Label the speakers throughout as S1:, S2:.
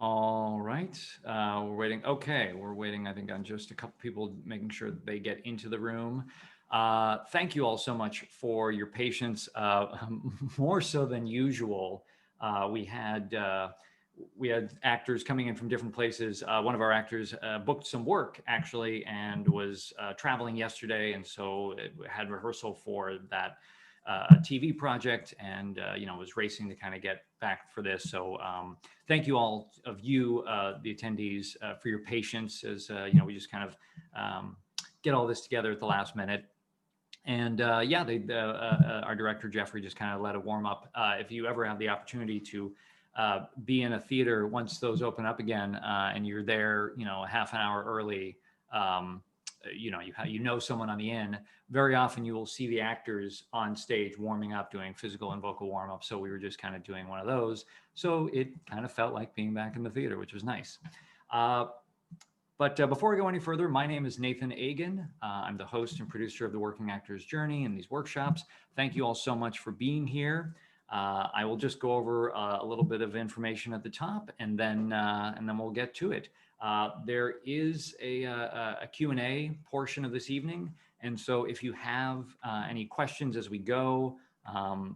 S1: All right, we're waiting. Okay, we're waiting, I think, on just a couple people, making sure that they get into the room. Thank you all so much for your patience. More so than usual, we had actors coming in from different places. One of our actors booked some work actually, and was traveling yesterday, and so it had rehearsal for that TV project, and was racing to kind of get back for this. So thank you all of you, the attendees, for your patience as we just kind of get all this together at the last minute. And yeah, our director Geoffrey just kind of led a warm up. If you ever have the opportunity to be in a theater once those open up again, and you're there, a half an hour early, you know someone on the in, very often you will see the actors on stage warming up, doing physical and vocal warm up. So we were just kind of doing one of those. So it kind of felt like being back in the theater, which was nice. But before we go any further, my name is Nathan Agan. I'm the host and producer of the Working Actors Journey and these workshops. Thank you all so much for being here. I will just go over a little bit of information at the top, and then we'll get to it. There is a Q&A portion of this evening, and so if you have any questions as we go,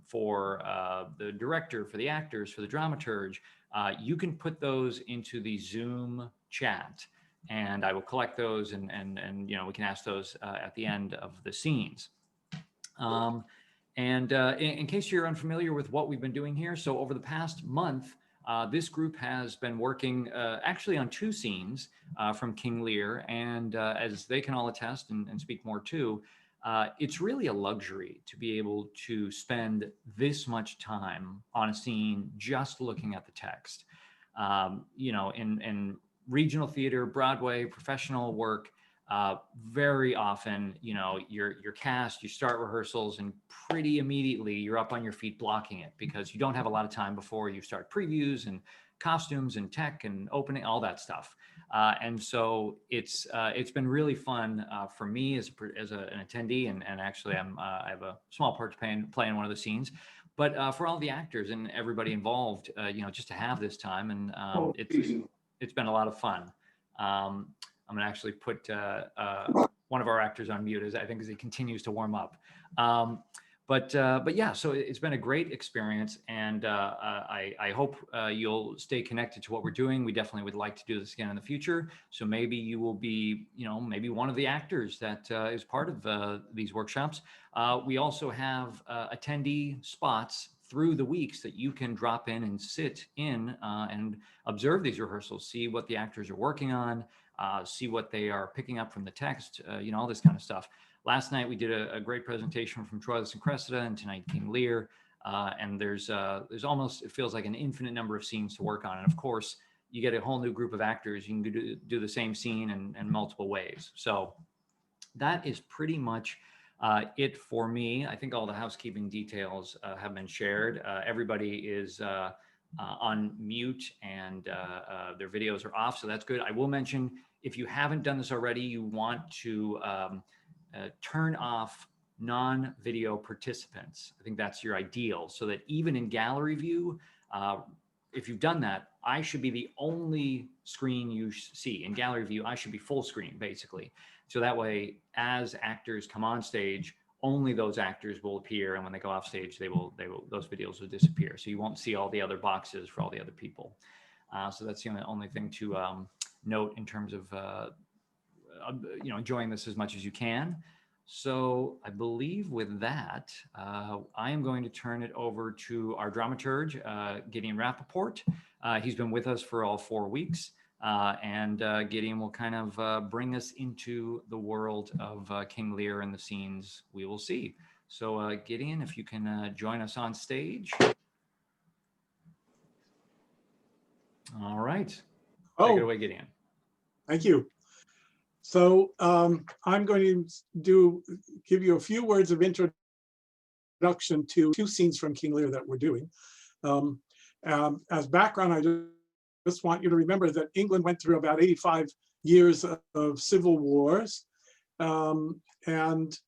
S1: for the director, for the actors, for the dramaturge, you can put those into the Zoom chat, and I will collect those, and we can ask those at the end of the scenes. In case you're unfamiliar with what we've been doing here, so over the past month, this group has been working actually on 2 scenes from King Lear, and as they can all attest and speak more too, it's really a luxury to be able to spend this much time on a scene just looking at the text. In regional theater, Broadway, professional work, very often, you're cast, you start rehearsals, and pretty immediately you're up on your feet blocking it, because you don't have a lot of time before you start previews and costumes and tech and opening, all that stuff. And so it's been really fun for me as an attendee, and actually I have a small part to play in one of the scenes. But for all the actors and everybody involved, just to have this time, and it's been a lot of fun. I'm gonna actually put one of our actors on mute, as he continues to warm up. But yeah, so it's been a great experience, and I hope you'll stay connected to what we're doing. We definitely would like to do this again in the future. So maybe you will be, maybe one of the actors that is part of these workshops. We also have attendee spots through the weeks that you can drop in and sit in and observe these rehearsals, see what the actors are working on, see what they are picking up from the text, all this kind of stuff. Last night we did a great presentation from Troilus and Cressida, and tonight King Lear. And there's almost, it feels like an infinite number of scenes to work on. And of course, you get a whole new group of actors. You can do the same scene in multiple ways. So that is pretty much it for me. I think all the housekeeping details have been shared. Everybody is on mute, and their videos are off, so that's good. I will mention, if you haven't done this already, you want to turn off non-video participants. I think that's your ideal, so that even in gallery view, if you've done that, I should be the only screen you see. In gallery view, I should be full screen, basically. So that way, as actors come on stage, only those actors will appear, and when they go off stage, those videos will disappear. So you won't see all the other boxes for all the other people. So that's the only thing to note in terms of enjoying this as much as you can. So I believe with that, I am going to turn it over to our dramaturge, Gideon Rappaport. He's been with us for all 4 weeks. And Gideon will kind of bring us into the world of King Lear and the scenes we will see. So Gideon, if you can join us on stage. All right. Take it away, Gideon.
S2: Thank you. So I'm going to give you a few words of introduction to 2 scenes from King Lear that we're doing. As background, I just want you to remember that England went through about 85 years of civil wars, and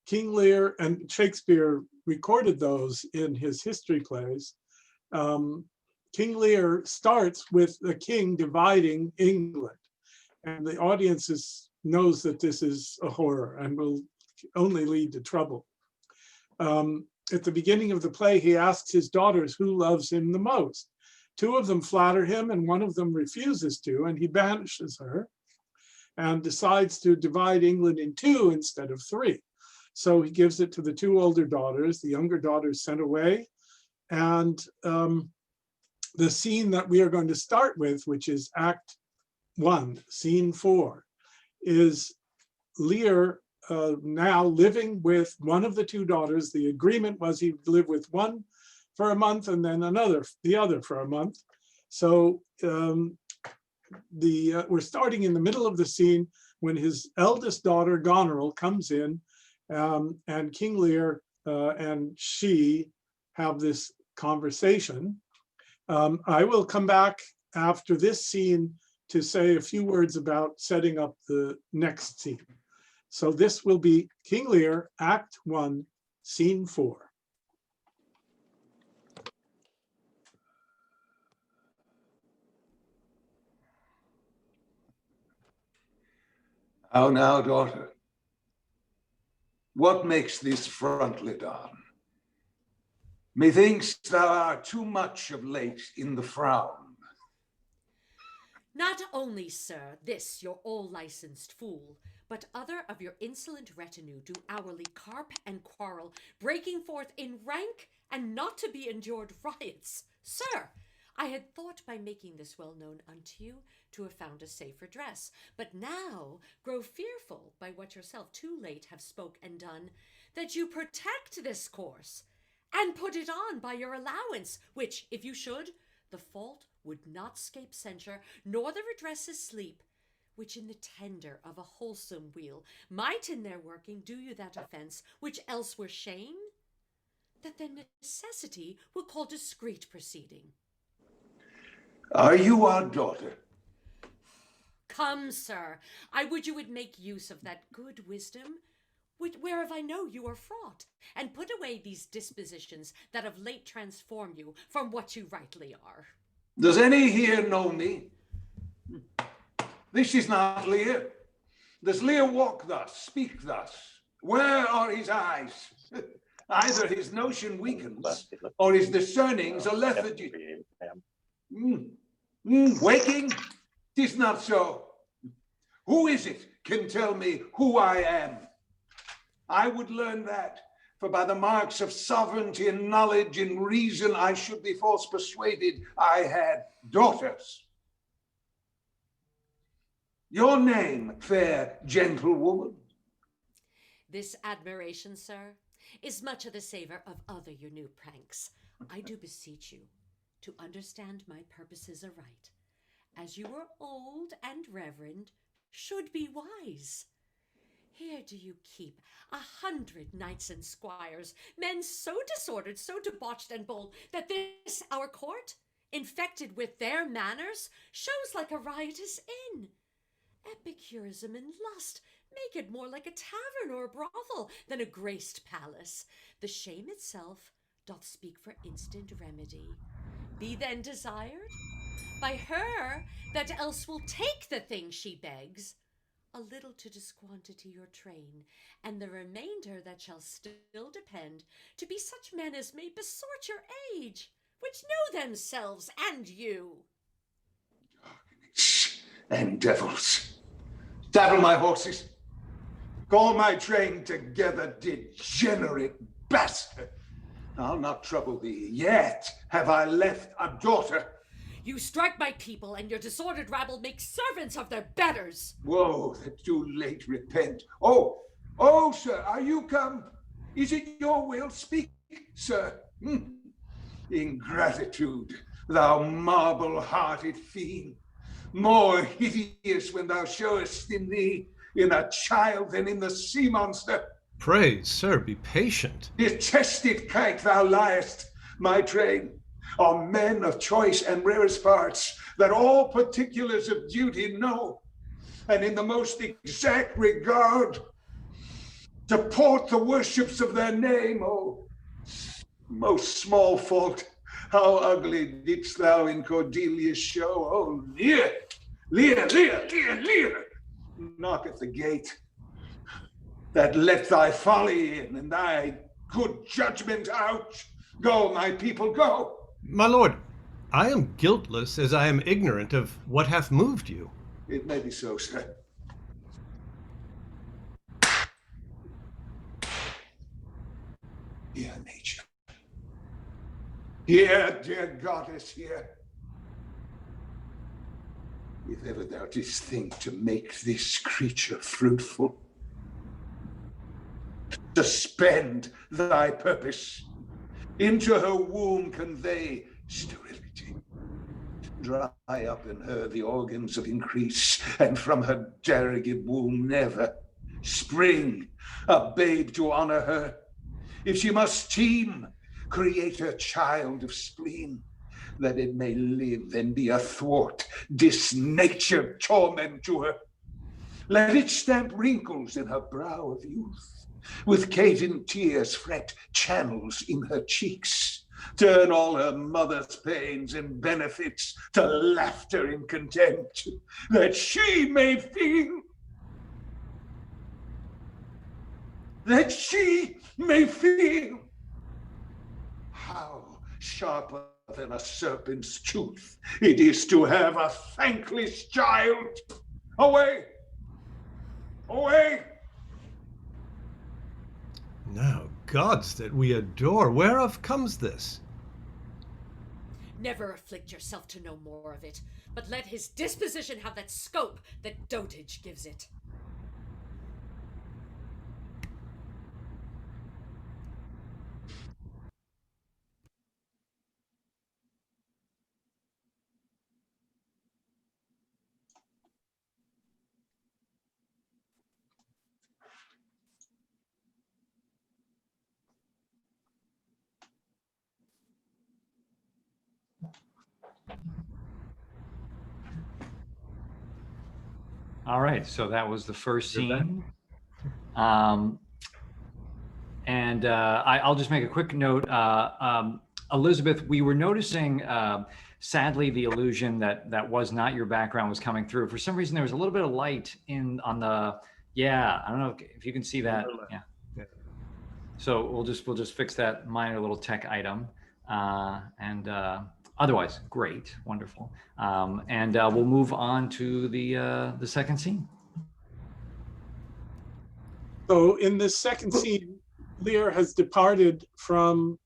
S2: King Lear and Shakespeare recorded those in his history plays. King Lear starts with the king dividing England. And the audience knows that this is a horror and will only lead to trouble. At the beginning of the play, he asks his daughters who loves him the most. Two of them flatter him and one of them refuses to, and he banishes her and decides to divide England in two instead of three. So he gives it to the two older daughters. The younger daughter is sent away. And the scene that we are going to start with, which is Act 1, Scene 4, is Lear now living with one of the two daughters. The agreement was he'd live with one for a month and then the other for a month. So we're starting in the middle of the scene when his eldest daughter, Goneril, comes in, and King Lear and she have this conversation. I will come back after this scene to say a few words about setting up the next scene. So this will be King Lear, Act 1, Scene 4.
S3: How now, daughter? What makes this frontlet on? Methinks thou art too much of late in the frown.
S4: Not only, sir, this your all-licensed fool, but other of your insolent retinue do hourly carp and quarrel, breaking forth in rank and not to be endured riots. Sir, I had thought by making this well known unto you to have found a safe redress, but now grow fearful by what yourself too late have spoke and done, that you protect this course, and put it on by your allowance, which, if you should, the fault would not scape censure, nor the redresses sleep, which in the tender of a wholesome wheel might in their working do you that offence, which else were shame, that the necessity will call discreet proceeding.
S3: Are you our daughter?
S4: Come, sir, I would you would make use of that good wisdom, whereof I know you are fraught, and put away these dispositions that of late transform you from what you rightly are.
S3: Does any here know me? This is not Lear. Does Lear walk thus, speak thus? Where are his eyes? Either his notion weakens, or his discernings are lethargy. Waking? 'Tis not so. Who is it can tell me who I am? I would learn that, for by the marks of sovereignty and knowledge and reason, I should be force persuaded I had daughters. Your name, fair gentlewoman?
S4: This admiration, sir, is much of the savor of other your new pranks. I do beseech you to understand my purposes aright, as you are old and reverend, should be wise. Here do you keep 100 knights and squires, men so disordered, so debauched and bold, that this our court, infected with their manners, shows like a riotous inn. Epicurism and lust make it more like a tavern or a brothel than a graced palace. The shame itself doth speak for instant remedy. Be then desired by her that else will take the thing she begs, a little to disquantity your train, and the remainder that shall still depend to be such men as may besort your age, which know themselves and you.
S3: And devils. Saddle my horses. Call my train together, degenerate bastard. I'll not trouble thee. Yet have I left a daughter.
S4: You strike my people, and your disordered rabble make servants of their betters.
S3: Woe that too late repent. Oh, sir, are you come? Is it your will? Speak, sir. Ingratitude, thou marble-hearted fiend, more hideous when thou showest in thee in a child than in the sea monster.
S5: Pray, sir, be patient.
S3: Detested kite, thou liest, my train, are men of choice and rarest parts, that all particulars of duty know, and in the most exact regard deport the worships of their name. Oh, most small fault How ugly didst thou in Cordelia's show? Oh, Lear, Lear, Lear, Lear, Lear, knock at the gate, that let thy folly in and thy good judgment out. Go, my people, go.
S5: My lord, I am guiltless as I am ignorant of what hath moved you.
S3: It may be so, sir. Dear nature, here, dear goddess, here. If ever thou didst think to make this creature fruitful, suspend thy purpose, into her womb convey sterility, dry up in her the organs of increase, and from her derogate womb never spring a babe to honor her. If she must teem, create a child of spleen, that it may live and be a thwart, disnatured torment to her. Let it stamp wrinkles in her brow of youth, with cadent tears fret channels in her cheeks, turn all her mother's pains and benefits to laughter and content, that she may feel, how sharper than a serpent's tooth it is to have a thankless child. Away! Away!
S5: Now, gods that we adore, whereof comes this?
S4: Never afflict yourself to know more of it, but let his disposition have that scope that dotage gives it.
S1: All right, so that was the first
S5: You're back.
S1: scene. I'll just make a quick note. Elizabeth, we were noticing, sadly, the illusion that was not your background was coming through. For some reason, there was a little bit of light on the, I don't know if you can see that. Yeah. So we'll just fix that minor little tech item. Otherwise, great, wonderful. We'll move on to the second scene.
S2: So in this second scene, Lear has departed from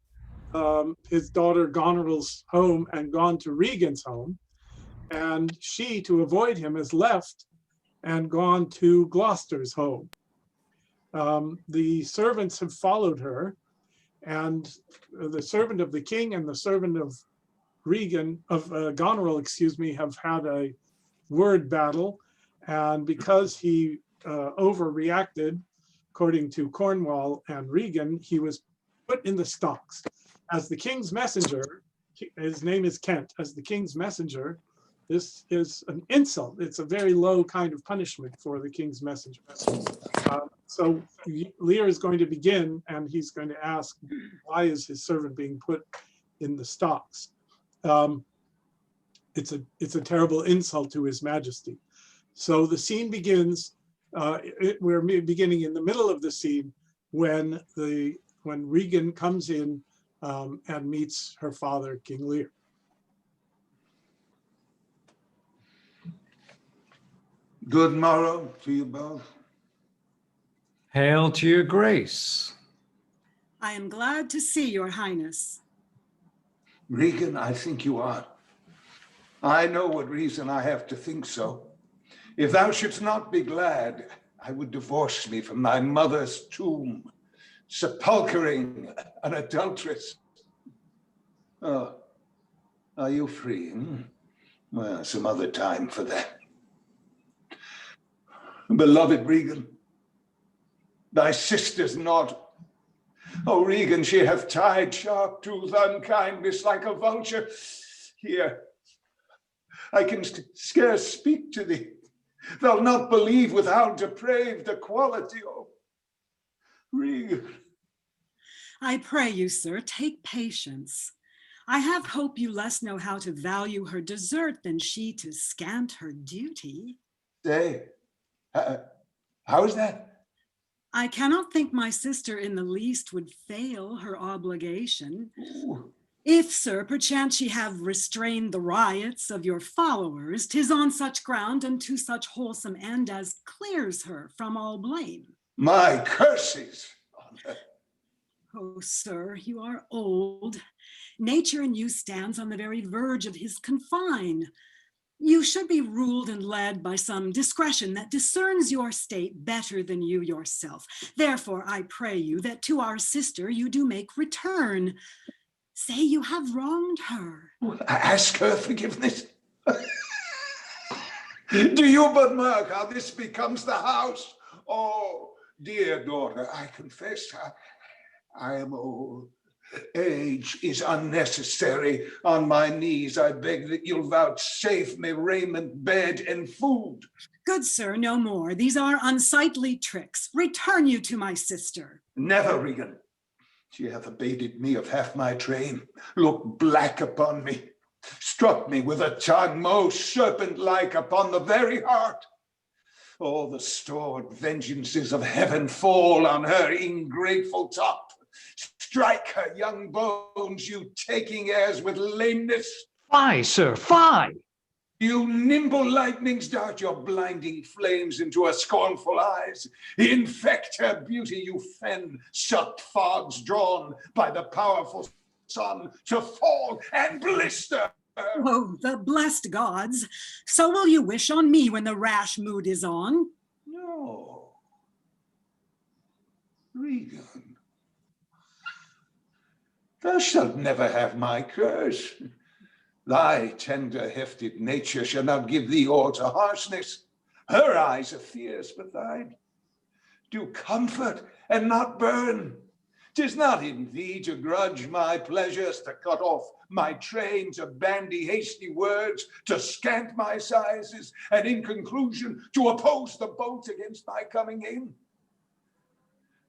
S2: his daughter Goneril's home and gone to Regan's home. And she, to avoid him, has left and gone to Gloucester's home. The servants have followed her, and the servant of the king and the servant of Goneril, have had a word battle. And because he overreacted, according to Cornwall and Regan, he was put in the stocks. As the king's messenger, his name is Kent, as the king's messenger, this is an insult. It's a very low kind of punishment for the king's messenger. So Lear is going to begin, and he's going to ask, why is his servant being put in the stocks? It's a terrible insult to his majesty. So the scene begins. We're beginning in the middle of the scene when Regan comes in and meets her father, King Lear.
S3: Good morrow to you both.
S1: Hail to your grace.
S6: I am glad to see your highness.
S3: Regan, I think you are. I know what reason I have to think so. If thou shouldst not be glad, I would divorce me from thy mother's tomb, sepulchering an adulteress. Oh, are you free? Well, some other time for that. Beloved Regan, thy sister's not. Oh, Regan, she hath tied sharp-toothed unkindness like a vulture. Here, I can scarce speak to thee. Thou'lt not believe with how depraved a quality. Oh, Regan.
S6: I pray you, sir, take patience. I have hope you less know how to value her desert than she to scant her duty.
S3: Say, how is that?
S6: I cannot think my sister in the least would fail her obligation.
S3: Ooh.
S6: If, sir, perchance she have restrained the riots of your followers, 'tis on such ground and to such wholesome end as clears her from all blame.
S3: My curses on her.
S6: Oh, sir, you are old. Nature in you stands on the very verge of his confine. You should be ruled and led by some discretion that discerns your state better than you yourself. Therefore, I pray you that to our sister you do make return. Say you have wronged her.
S3: Ask her forgiveness. Do you but mark how this becomes the house? Oh, dear daughter, I confess I am old. Age is unnecessary. On my knees, I beg that you'll vouchsafe me raiment, bed, and food.
S6: Good sir, no more. These are unsightly tricks. Return you to my sister.
S3: Never, Regan. She hath abated me of half my train, looked black upon me, struck me with a tongue most serpent-like upon the very heart. All the stored vengeances of heaven fall on her ingrateful top. Strike her young bones, you taking airs with lameness.
S1: Fie, sir, fie!
S3: You nimble lightnings dart your blinding flames into her scornful eyes. Infect her beauty, you fen, sucked fogs drawn by the powerful sun to fall and blister her.
S6: Oh, the blessed gods. So will you wish on me when the rash mood is on?
S3: No. Regan, thou shalt never have my curse. Thy tender-hefted nature shall not give thee o'er to harshness. Her eyes are fierce, but thine do comfort and not burn. 'Tis not in thee to grudge my pleasures, to cut off my train, to bandy hasty words, to scant my sizes, and in conclusion to oppose the bolt against my coming in.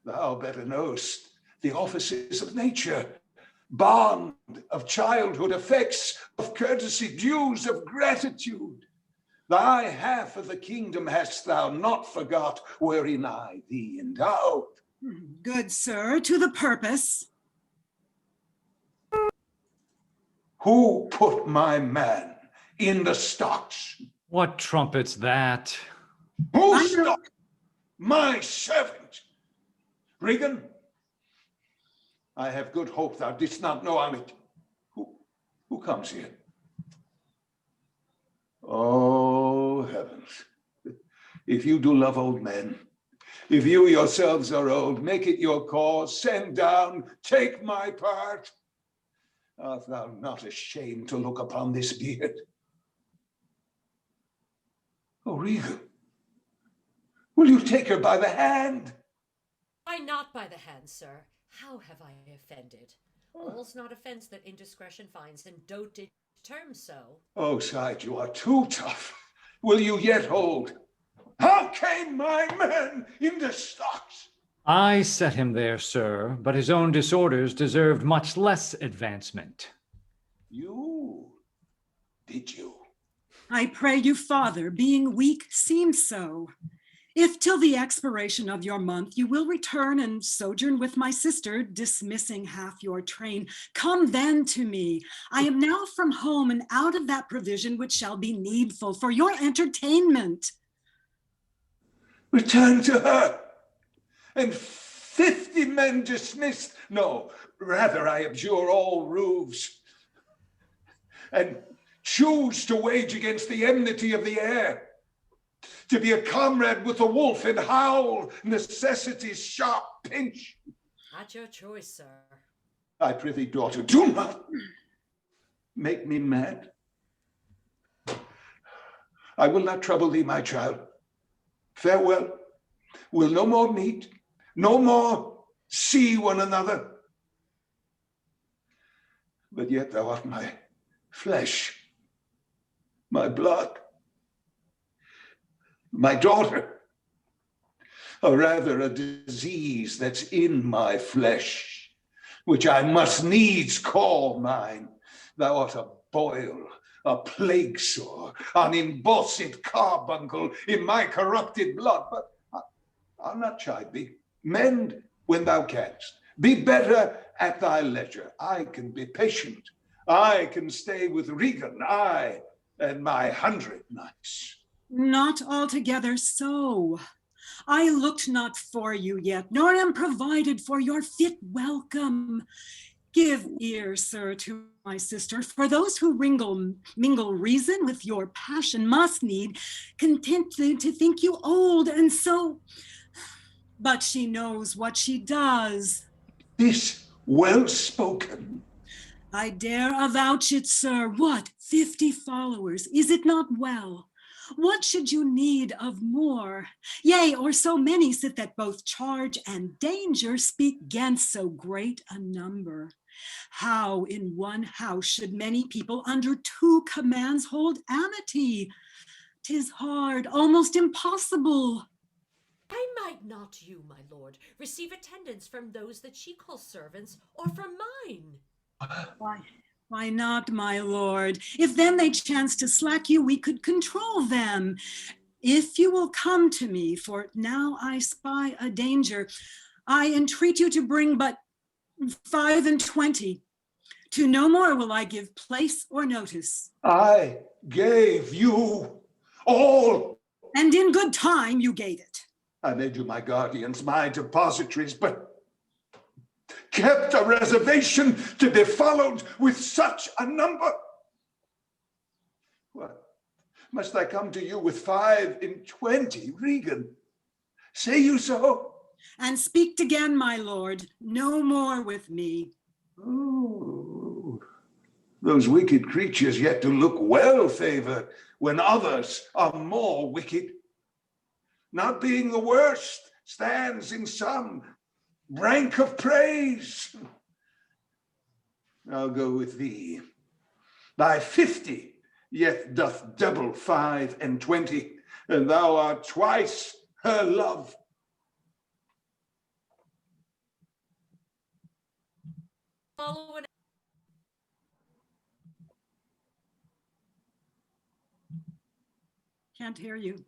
S3: Thou better knowest the offices of nature, bond of childhood, effects of courtesy, dues of gratitude. Thy half of the kingdom hast thou not forgot, wherein I thee endowed.
S6: Good sir, to the purpose.
S3: Who put my man in the stocks?
S1: What trumpet's that?
S3: Who stopped my servant? Regan, I have good hope thou didst not know on it. Who comes here? Oh, heavens. If you do love old men, if you yourselves are old, make it your cause, send down, take my part. Art thou not ashamed to look upon this beard? Oh, Regan, will you take her by the hand?
S4: Why not by the hand, sir? How have I offended? All's not offense that indiscretion finds, and dotage terms so.
S3: Oh, side, you are too tough. Will you yet hold? How came my man in the stocks?
S1: I set him there, sir, but his own disorders deserved much less advancement.
S3: You? Did you?
S6: I pray you, father, being weak seems so. If till the expiration of your month you will return and sojourn with my sister, dismissing half your train, come then to me. I am now from home and out of that provision which shall be needful for your entertainment.
S3: Return to her, and 50 men dismissed. No, rather I abjure all roofs, and choose to wage against the enmity of the air. To be a comrade with the wolf and howl necessity's sharp pinch.
S4: At your choice, sir.
S3: I prithee, daughter, do not make me mad. I will not trouble thee, my child. Farewell. We'll no more meet, no more see one another. But yet thou art my flesh, my blood, my daughter, or rather a disease that's in my flesh, which I must needs call mine. Thou art a boil, a plague sore, an embossed carbuncle in my corrupted blood. But I'll not chide thee. Mend when thou canst. Be better at thy leisure. I can be patient. I can stay with Regan, I and my 100 knights.
S6: Not altogether so. I looked not for you yet, nor am provided for your fit welcome. Give ear, sir, to my sister, for those who mingle reason with your passion must need content to think you old, and so, but she knows what she does.
S3: This well spoken.
S6: I dare avouch it, sir. What, 50 followers? Is it not well? What should you need of more? Yea, or so many sit that both charge and danger speak 'gainst so great a number. How in one house should many people under 2 commands hold amity? 'Tis hard, almost impossible.
S4: Why might not you, my lord, receive attendance from those that she calls servants, or from mine?
S6: Why not, my lord? If then they chance to slack you, we could control them. If you will come to me, for now I spy a danger, I entreat you to bring but 25. To no more will I give place or notice.
S3: I gave you all.
S6: And in good time you gave it.
S3: I made you my guardians, my depositories, but kept a reservation to be followed with such a number. What? Must I come to you with 25, Regan? Say you so?
S6: And speak again, my lord, no more with me.
S3: Oh, those wicked creatures yet to look well favored when others are more wicked. Not being the worst stands in some rank of praise. I'll go with thee. Thy 50 yet doth double 25, and thou art twice her love.
S4: Follow an
S6: Can't hear you.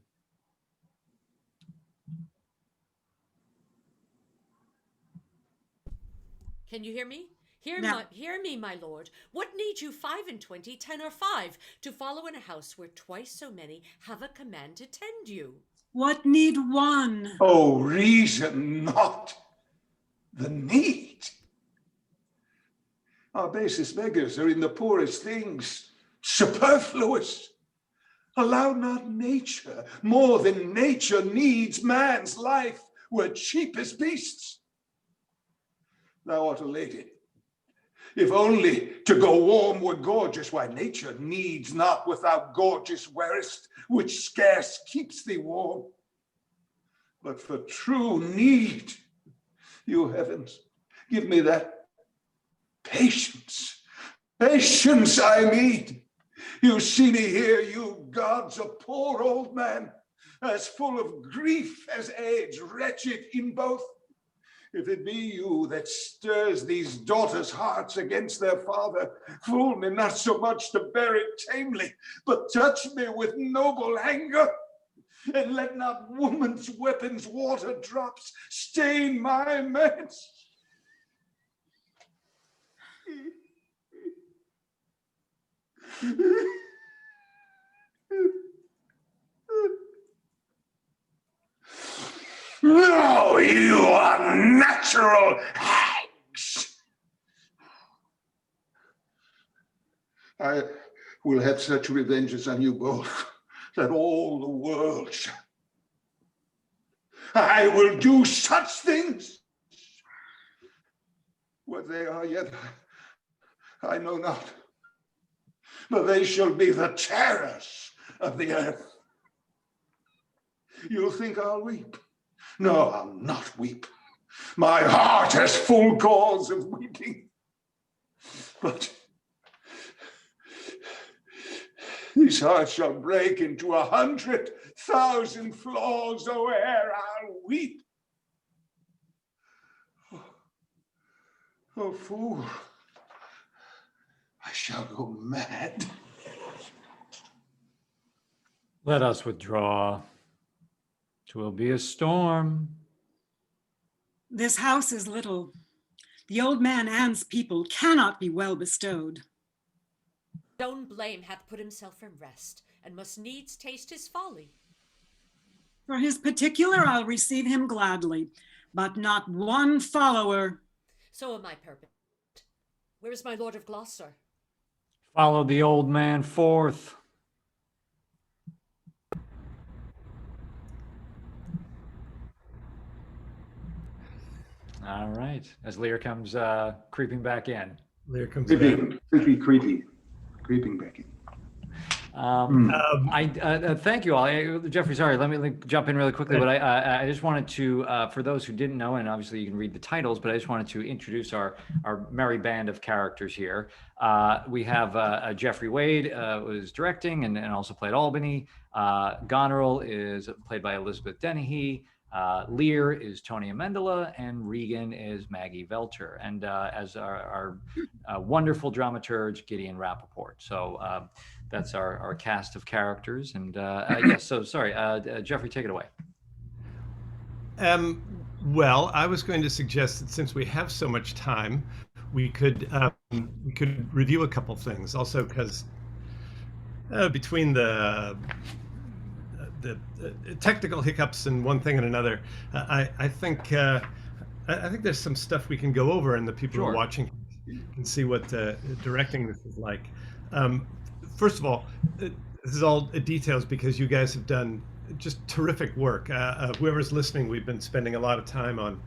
S4: Can you hear me?
S6: Now.
S4: Hear me, my lord. What need you 25, 10 or 5, to follow in a house where twice so many have a command to tend you?
S6: What need one?
S3: Oh, reason not the need. Our basest beggars are in the poorest things, superfluous. Allow not nature, more than nature needs man's life, were cheapest beasts. Thou art a lady. If only to go warm were gorgeous, why nature needs not without gorgeous wearest, which scarce keeps thee warm. But for true need, you heavens, give me that patience. Patience I need. You see me here, you gods, a poor old man, as full of grief as age, wretched in both. If it be you that stirs these daughters' hearts against their father, fool me not so much to bear it tamely, but touch me with noble anger, and let not woman's weapons water drops stain my meds. No, you unnatural hags! I will have such revenges on you both that all the world shall. I will do such things. What they are yet, I know not. But they shall be the terrors of the earth. You'll think I'll weep. No, I'll not weep. My heart has full cause of weeping. But these hearts shall break into 100,000 flaws, oh, ere I'll weep. Oh, fool, I shall go mad.
S1: Let us withdraw. 'Twill be a storm.
S6: This house is little. The old man and's people cannot be well bestowed.
S4: Stone blame hath put himself from rest, and must needs taste his folly.
S6: For his particular I'll receive him gladly, but not one follower.
S4: So am I purposed. Where is my Lord of Gloucester?
S1: Follow the old man forth. All right. As Lear comes creeping back in.
S5: Lear comes back.
S3: Creeping back in.
S1: Thank you all. Geoffrey, sorry, let me jump in really quickly, but I just wanted to, for those who didn't know, and obviously you can read the titles, but I just wanted to introduce our merry band of characters here. We have Geoffrey Wade, who is directing and also played Albany. Goneril is played by Elizabeth Dennehy. Lear is Tony Amendola, and Regan is Maggi Veltre, and as our wonderful dramaturge, Gideon Rappaport. So that's our cast of characters. And yes, so sorry, Geoffrey, take it away.
S5: Well, I was going to suggest that since we have so much time, we could review a couple things. Also, because between the technical hiccups and one thing and another, I think there's some stuff we can go over, and the people who are watching can see what directing this is like. First of all, this is all details because you guys have done just terrific work. Whoever's listening, we've been spending a lot of time on,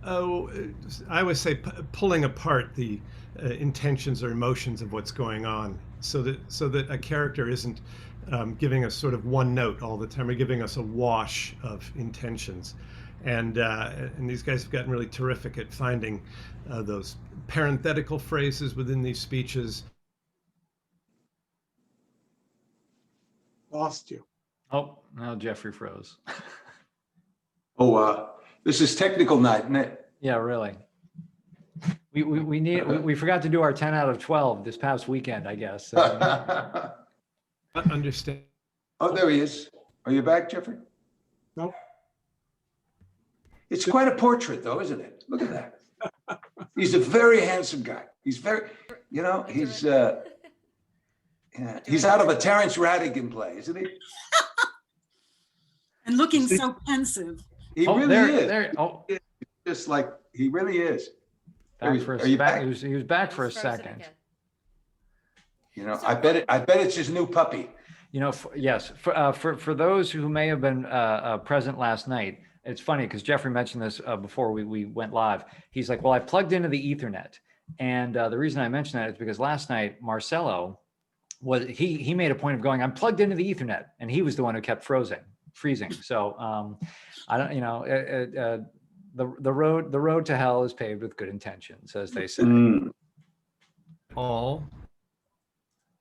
S5: I always say pulling apart the intentions or emotions of what's going on, so that a character isn't giving us sort of one note all the time, or giving us a wash of intentions. And these guys have gotten really terrific at finding those parenthetical phrases within these speeches.
S2: Lost you.
S1: Oh, now Geoffrey froze.
S3: This is technical night, isn't it?
S1: Yeah, really. We forgot to do our 10 out of 12 this past weekend, I guess. So.
S5: Understand.
S3: Oh, there he is. Are you back, Geoffrey?
S2: No.
S3: It's quite a portrait, though, isn't it? Look at that. He's a very handsome guy. He's very, he's out of a Terrence Rattigan play, isn't he?
S6: And looking so pensive.
S3: He really is.
S1: There.
S3: Just like he really is.
S1: Back for a back? He was back for a second.
S3: I bet it's his new puppy.
S1: Yes. For those who may have been present last night, it's funny because Geoffrey mentioned this before we went live. He's like, well, I plugged into the Ethernet. And the reason I mentioned that is because last night, Marcelo, he made a point of going, I'm plugged into the Ethernet. And he was the one who kept freezing. So I don't, the road to hell is paved with good intentions, as they say.
S5: All.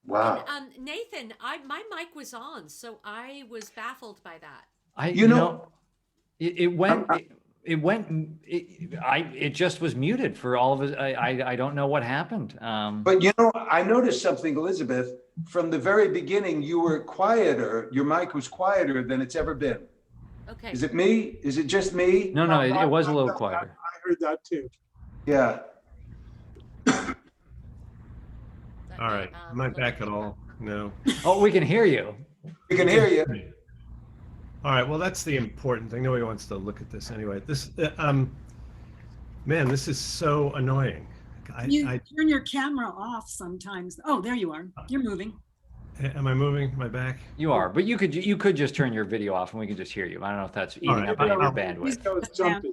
S3: Wow.
S4: And, Nathan, my mic was on, so I was baffled by that. It just was muted for all of us. I don't know what happened.
S3: But I noticed something, Elizabeth. From the very beginning, you were quieter. Your mic was quieter than it's ever been.
S4: Okay.
S3: Is it me? Is it just me?
S1: No, it was a little quieter.
S2: I heard that too.
S3: Yeah.
S5: All right. Am I back at all? No.
S1: Oh, we can hear you.
S3: We can hear you.
S5: All right. Well, that's the important thing. Nobody wants to look at this anyway. This, man, this is so annoying.
S6: You turn your camera off sometimes. Oh, there you are. You're moving.
S5: Am I moving? Am I back?
S1: You are, but you could just turn your video off and we can just hear you. I don't know if that's eating up any of your bandwidth.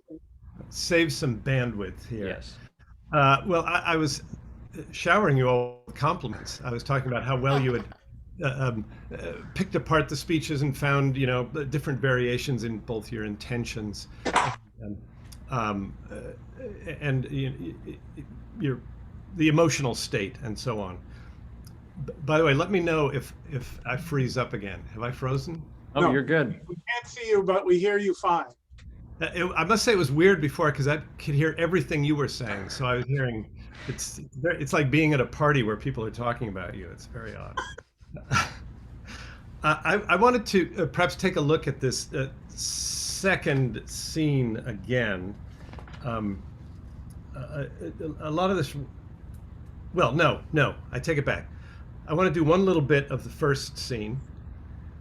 S5: Save some bandwidth here.
S1: Yes.
S5: Well, I was showering you all with compliments. I was talking about how well you had picked apart the speeches and found, different variations in both your intentions and the emotional state and so on. By the way, let me know if I freeze up again. Have I frozen?
S1: Oh, no, you're good.
S2: We can't see you, but we hear you fine.
S5: I must say it was weird before because I could hear everything you were saying. So I was hearing It's like being at a party where people are talking about you. It's very odd. I wanted to perhaps take a look at this second scene again. A lot of this. Well, no, I take it back. I want to do one little bit of the first scene,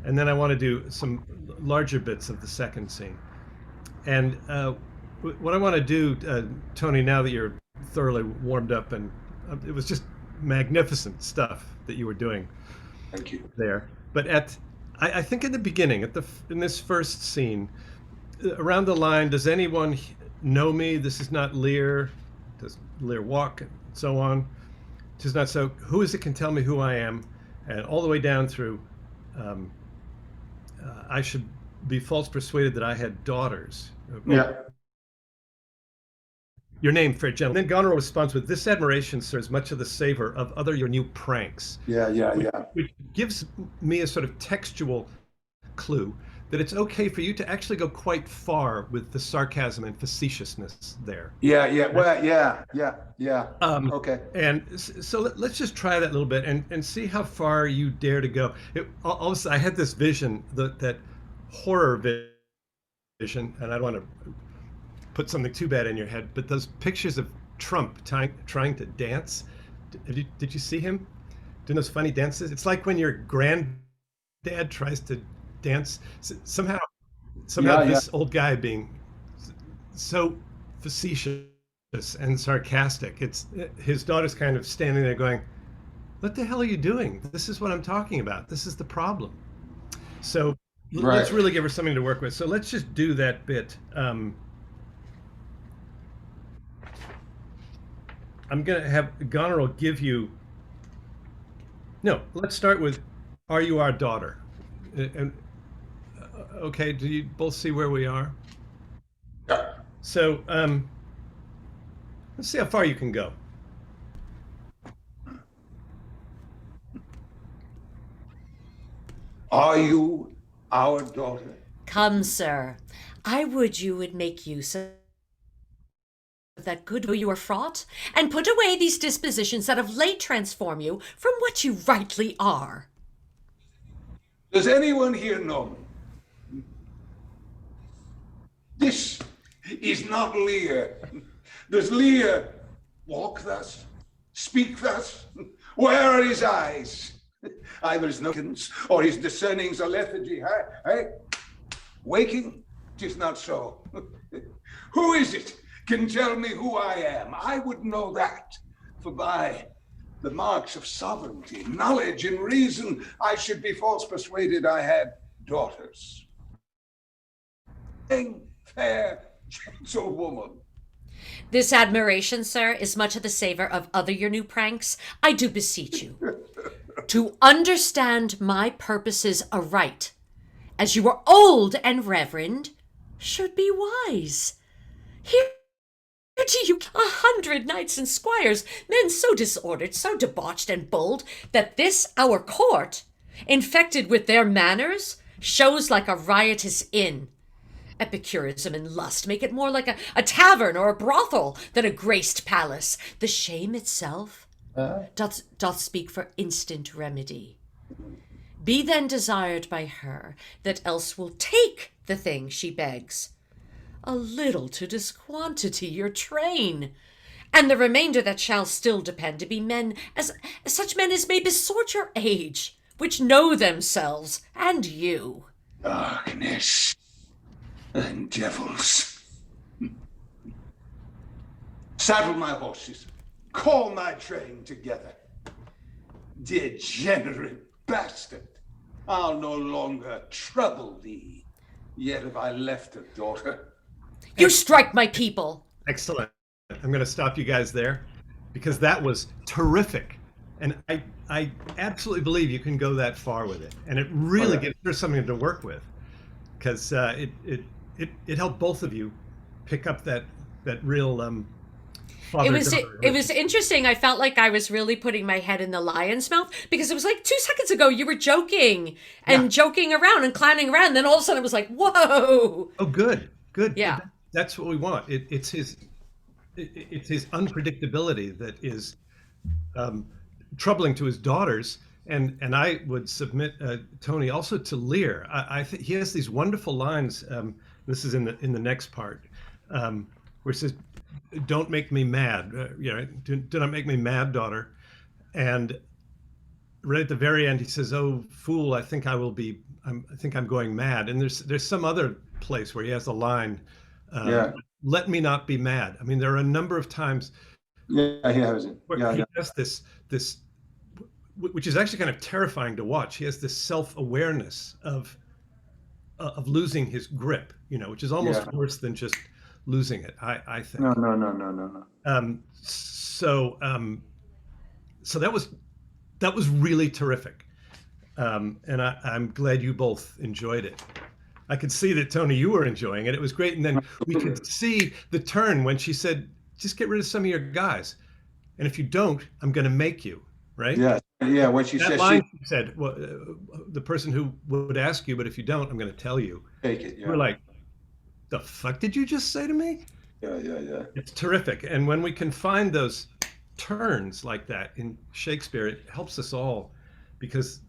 S5: and then I want to do some larger bits of the second scene. And what I want to do, Tony, now that you're thoroughly warmed up, and it was just magnificent stuff that you were doing.
S3: Thank you.
S5: There, but I think in the beginning, in this first scene, around the line, does anyone know me? This is not Lear. Does Lear walk? And so on. Tis not so. Who is it can tell me who I am? And all the way down through, I should be false persuaded that I had daughters.
S3: Yeah.
S5: Your name, fair gentleman. Then Goneril responds with, "This admiration, sir, is much of the savor of other your new pranks."
S3: Yeah.
S5: Which gives me a sort of textual clue that it's okay for you to actually go quite far with the sarcasm and facetiousness there.
S3: Yeah. Well, yeah. Okay.
S5: And so let's just try that a little bit and see how far you dare to go. All of a sudden, I had this vision, that horror vision, and I don't want to put something too bad in your head, but those pictures of Trump trying to dance. Did you see him doing those funny dances? It's like when your granddad tries to dance. Somehow this old guy being so facetious and sarcastic. It's his daughter's kind of standing there going, "What the hell are you doing? This is what I'm talking about. This is the problem." So let's really give her something to work with. So let's just do that bit. I'm going to have Goneril give you... No, let's start with, "Are you our daughter?" And okay, do you both see where we are?
S3: Yeah.
S5: So let's see how far you can go.
S3: Are you our daughter?
S4: Come, sir, I would you would make use of that good you are fraught, and put away these dispositions that of late transform you from what you rightly are.
S3: Does anyone here know me? This is not Lear. Does Lear walk thus? Speak thus? Where are his eyes? Either his notions or his discernings are lethargy. Hey? Waking? 'Tis not so. Who is it can tell me who I am? I would know that, for by the marks of sovereignty, knowledge, and reason, I should be false persuaded I had daughters. Fair, gentle woman.
S4: This admiration, sir, is much of the savor of other your new pranks. I do beseech you to understand my purposes aright, as you are old and reverend, should be wise. Here to you 100 knights and squires, men so disordered, so debauched and bold, that this our court, infected with their manners, shows like a riotous inn. Epicurism and lust make it more like a tavern or a brothel than a graced palace. The shame itself doth speak for instant remedy. Be then desired by her that else will take the thing she begs, a little to disquantity your train, and the remainder that shall still depend to be men, as such men as may besort your age, which know themselves and you.
S3: Darkness and devils. Saddle my horses, call my train together. Degenerate bastard, I'll no longer trouble thee. Yet have I left a daughter.
S4: You strike my people.
S5: Excellent. I'm going to stop you guys there because that was terrific. And I absolutely believe you can go that far with it. And it really gives her something to work with, because it helped both of you pick up that real
S4: It was interesting. I felt like I was really putting my head in the lion's mouth, because it was like 2 seconds ago you were joking and joking around and clowning around. Then all of a sudden it was like, whoa.
S5: Oh, good.
S4: Yeah.
S5: That's what we want. It's his it's his unpredictability that is troubling to his daughters. And I would submit, Tony, also to Lear. I think he has these wonderful lines. This is in the next part, where it says, "Don't make me mad. Do not make me mad, daughter." And right at the very end, he says, "Oh, fool, I think I think I'm going mad." And there's some other place where he has a line, "Let me not be mad." I mean, there are a number of times
S3: Yeah, he has it.
S5: where
S3: Yeah,
S5: he
S3: yeah.
S5: has this, which is actually kind of terrifying to watch. He has this self-awareness of losing his grip, which is almost worse than just losing it. I think.
S3: No.
S5: So that was really terrific, and I'm glad you both enjoyed it. I could see that, Tony, you were enjoying it. It was great, and then we could see the turn when she said, "Just get rid of some of your guys, and if you don't, I'm going to make you." Right?
S3: Yeah. When she
S5: That
S3: says
S5: line she said, "Well, the person who would ask you, but if you don't, I'm going to tell you."
S3: take it.
S5: We're like, "The fuck did you just say to me?"
S3: Yeah.
S5: It's terrific, and when we can find those turns like that in Shakespeare, it helps us all, because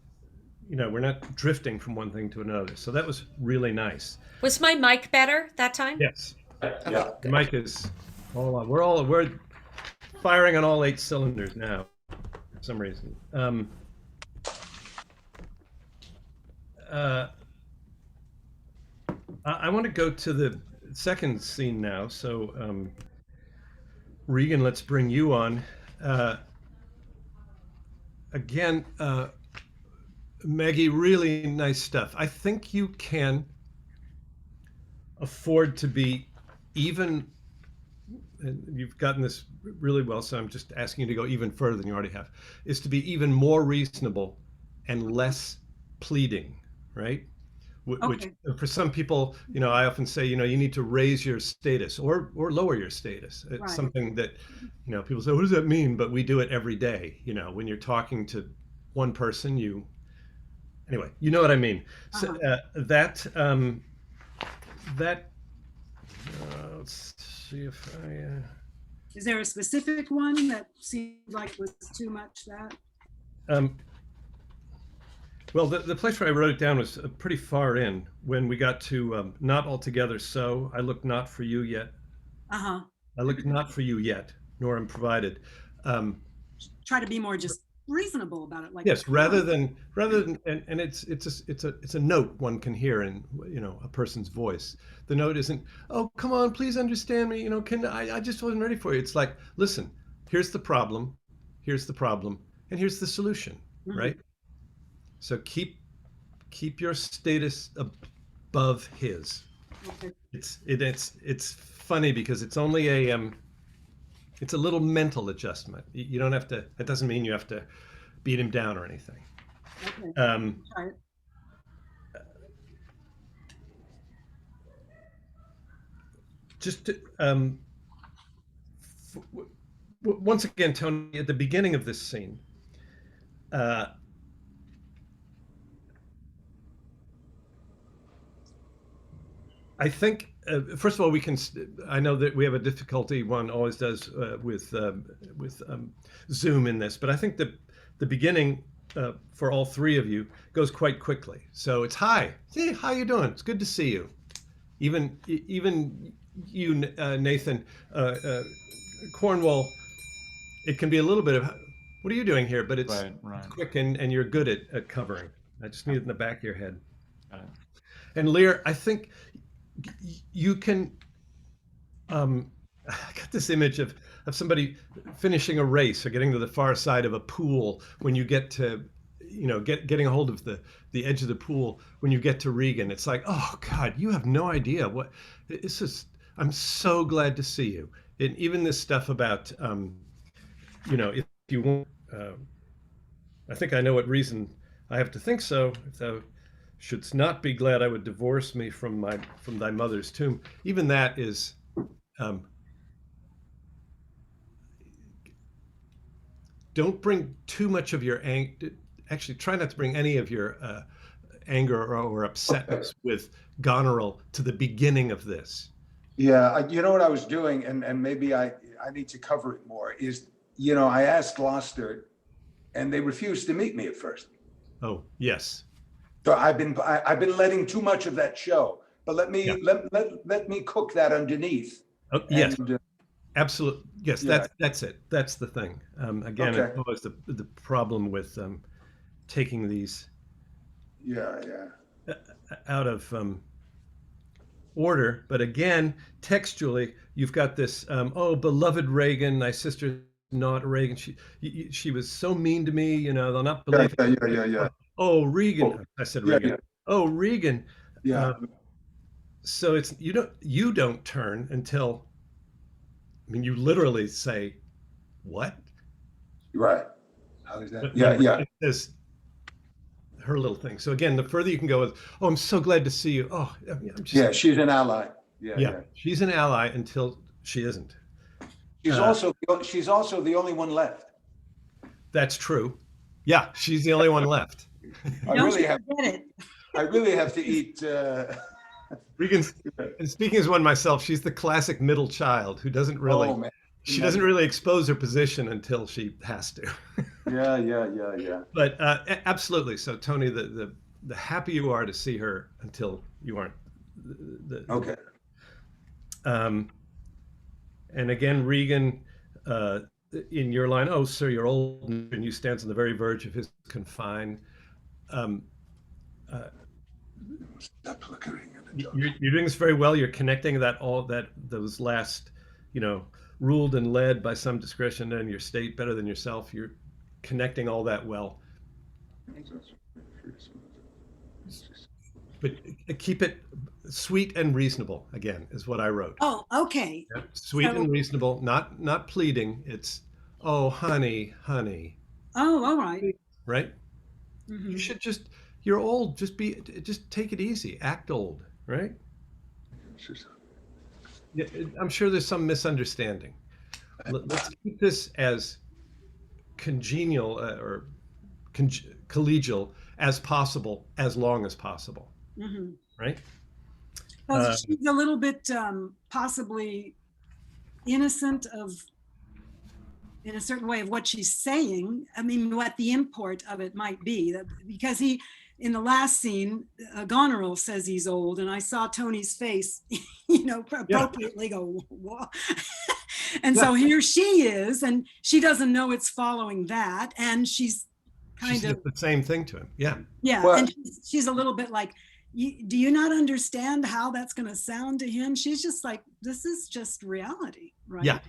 S5: we're not drifting from one thing to another. So that was really nice.
S4: Was my mic better that time?
S5: Yes,
S3: Yeah.
S5: the mic is all on. We're firing on all 8 cylinders now for some reason. I want to go to the second scene now. So, Regan, let's bring you on. Again, Maggie, really nice stuff. I think you can afford to be even, and you've gotten this really well, so I'm just asking you to go even further than you already have, is to be even more reasonable and less pleading, right? Which for some people, I often say, you need to raise your status or lower your status. It's something that, people say, what does that mean? But we do it every day. When you're talking to one person, anyway, you know what I mean. So let's see if I.
S6: Is there a specific one that seemed like was too much that?
S5: Well, the place where I wrote it down was pretty far in, when we got to "not altogether so, I look not for you yet. I look not for you yet, nor am provided."
S6: Try to be more just reasonable about it. Like,
S5: yes, rather than, and it's a note one can hear in a person's voice. The note isn't, "Oh, come on, please understand me. I just wasn't ready for you." It's like, listen, here's the problem, and here's the solution, right? So keep your status above his.
S6: Okay.
S5: It's funny because it's only it's a little mental adjustment. You don't have to. That doesn't mean you have to beat him down or anything.
S6: Okay.
S5: Just to, once again, Tony, at the beginning of this scene, I think, first of all, I know that we have a difficulty, one always does, with Zoom in this, but I think the beginning for all 3 of you goes quite quickly. So it's, "Hi, hey, how you doing? It's good to see you." Even you, Nathan, Cornwall, it can be a little bit of, "What are you doing here?" But it's quick, and you're good at covering. I just need it in the back of your head. And Lear, I think you can, I got this image of somebody finishing a race or getting to the far side of a pool when you get to, getting a hold of the edge of the pool when you get to Regan. It's like, oh God, you have no idea what this is. I'm so glad to see you. And even this stuff about, if you want, I think I know what reason I have to think so. If thou shouldst not be glad, I would divorce me from thy mother's tomb. Even that is, don't bring too much of your anger. Actually, try not to bring any of your anger or upsetness with Goneril to the beginning of this.
S3: Yeah, you know what I was doing, and maybe I I need to cover it more, is, you know, I asked Gloucester and they refused to meet me at first.
S5: Oh, yes.
S3: So I've been letting too much of that show, but let me, let me cook that underneath.
S5: Oh, yes.
S3: And,
S5: Absolutely. Yes,
S3: yeah.
S5: that's it. That's the thing. Again,
S3: Okay.
S5: it's always the problem with taking these
S3: yeah.
S5: out of order. But again, textually, you've got this, oh, beloved Regan, my sister's not Regan. She was so mean to me, you know, they'll not believe it.
S3: Yeah.
S5: Oh, Regan.
S3: Oh,
S5: I said
S3: yeah,
S5: Regan.
S3: yeah.
S5: Oh, Regan.
S3: Yeah.
S5: So it's you don't turn until, I mean, you literally say, what?
S3: Right. How is that?
S5: But
S3: Yeah,
S5: then
S3: yeah.
S5: it says her little thing. So again, the further you can go with, oh, I'm so glad to see you. Oh, I'm just,
S3: Yeah, she's an ally. Yeah.
S5: she's an ally until she isn't.
S3: She's also the only one left.
S5: That's true. Yeah, she's the only one left.
S3: I
S6: Don't
S3: really
S6: you
S3: have
S6: forget it.
S3: I really have to eat
S5: Regan's, and speaking as one myself, she's the classic middle child who doesn't really,
S3: oh, man.
S5: she doesn't really expose her position until she has to.
S3: Yeah.
S5: But absolutely. So Tony, the happy you are to see her until you aren't.
S3: Okay.
S5: And again, Regan, in your line, oh, sir, you're old, and you stands on the very verge of his confine.
S3: Stop flickering.
S5: You're doing this very well. You're connecting those last, you know, ruled and led by some discretion and your state better than yourself. You're connecting all that well. But keep it sweet and reasonable, again, is what I wrote.
S6: Oh, okay.
S5: Yep. Sweet and reasonable, not pleading. It's, oh, honey.
S6: Oh, all right.
S5: Right?
S6: Mhm.
S5: You should you're old. Just take it easy. Act old, right? Yeah, I'm sure there's some misunderstanding. Let's keep this as congenial or collegial as possible, as long as possible,
S6: Mhm.
S5: right?
S6: Well, she's a little bit possibly innocent in a certain way of what she's saying. I mean, what the import of it might be, because in the last scene, GONERIL says he's old, and I saw Tony's face, you know, appropriately go, what? And so here she is, and she doesn't know it's following that, and she's kind of
S5: the same thing to him. Yeah.
S6: Well, and she's a little bit like, do you not understand how that's going to sound to him? She's just like, this is just reality, right?
S5: Yeah.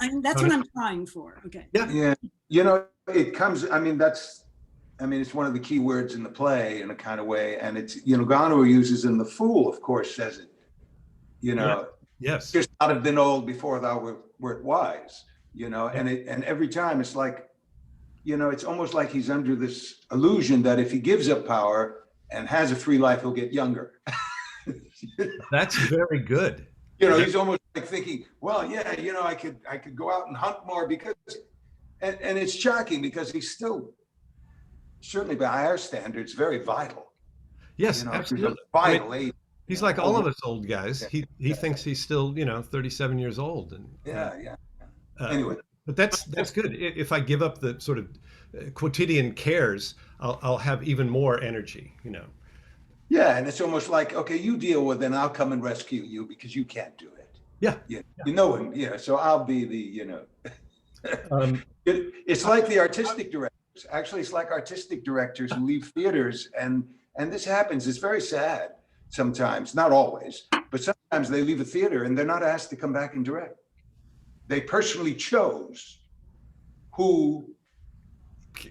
S6: I mean, that's what I'm trying for. Okay.
S3: Yeah. You know, it comes, it's one of the key words in the play in a kind of way. And it's, you know, Goneril uses in The Fool, of course, says it, you know,
S5: yes,
S3: just not have been old before thou wert wise, you know, and every time it's like, you know, it's almost like he's under this illusion that if he gives up power and has a free life, he'll get younger.
S5: That's very good.
S3: You know, he's almost like thinking, well, yeah, you know, I could go out and hunt more because, and it's shocking because he's still, certainly by our standards, very vital.
S5: Yes,
S3: you know,
S5: absolutely.
S3: Vital age.
S5: He's like all of us old guys. He thinks he's still, you know, 37 years old. And
S3: Anyway,
S5: but that's good. If I give up the sort of quotidian cares, I'll have even more energy, you know.
S3: Yeah, and it's almost like, okay, you deal with it, and I'll come and rescue you because you can't do it.
S5: Yeah.
S3: You know him. Yeah, so I'll be the, you know. It's like the artistic directors. Actually, it's like artistic directors who leave theaters, and this happens. It's very sad sometimes, not always, but sometimes they leave a theater and they're not asked to come back and direct. They personally chose who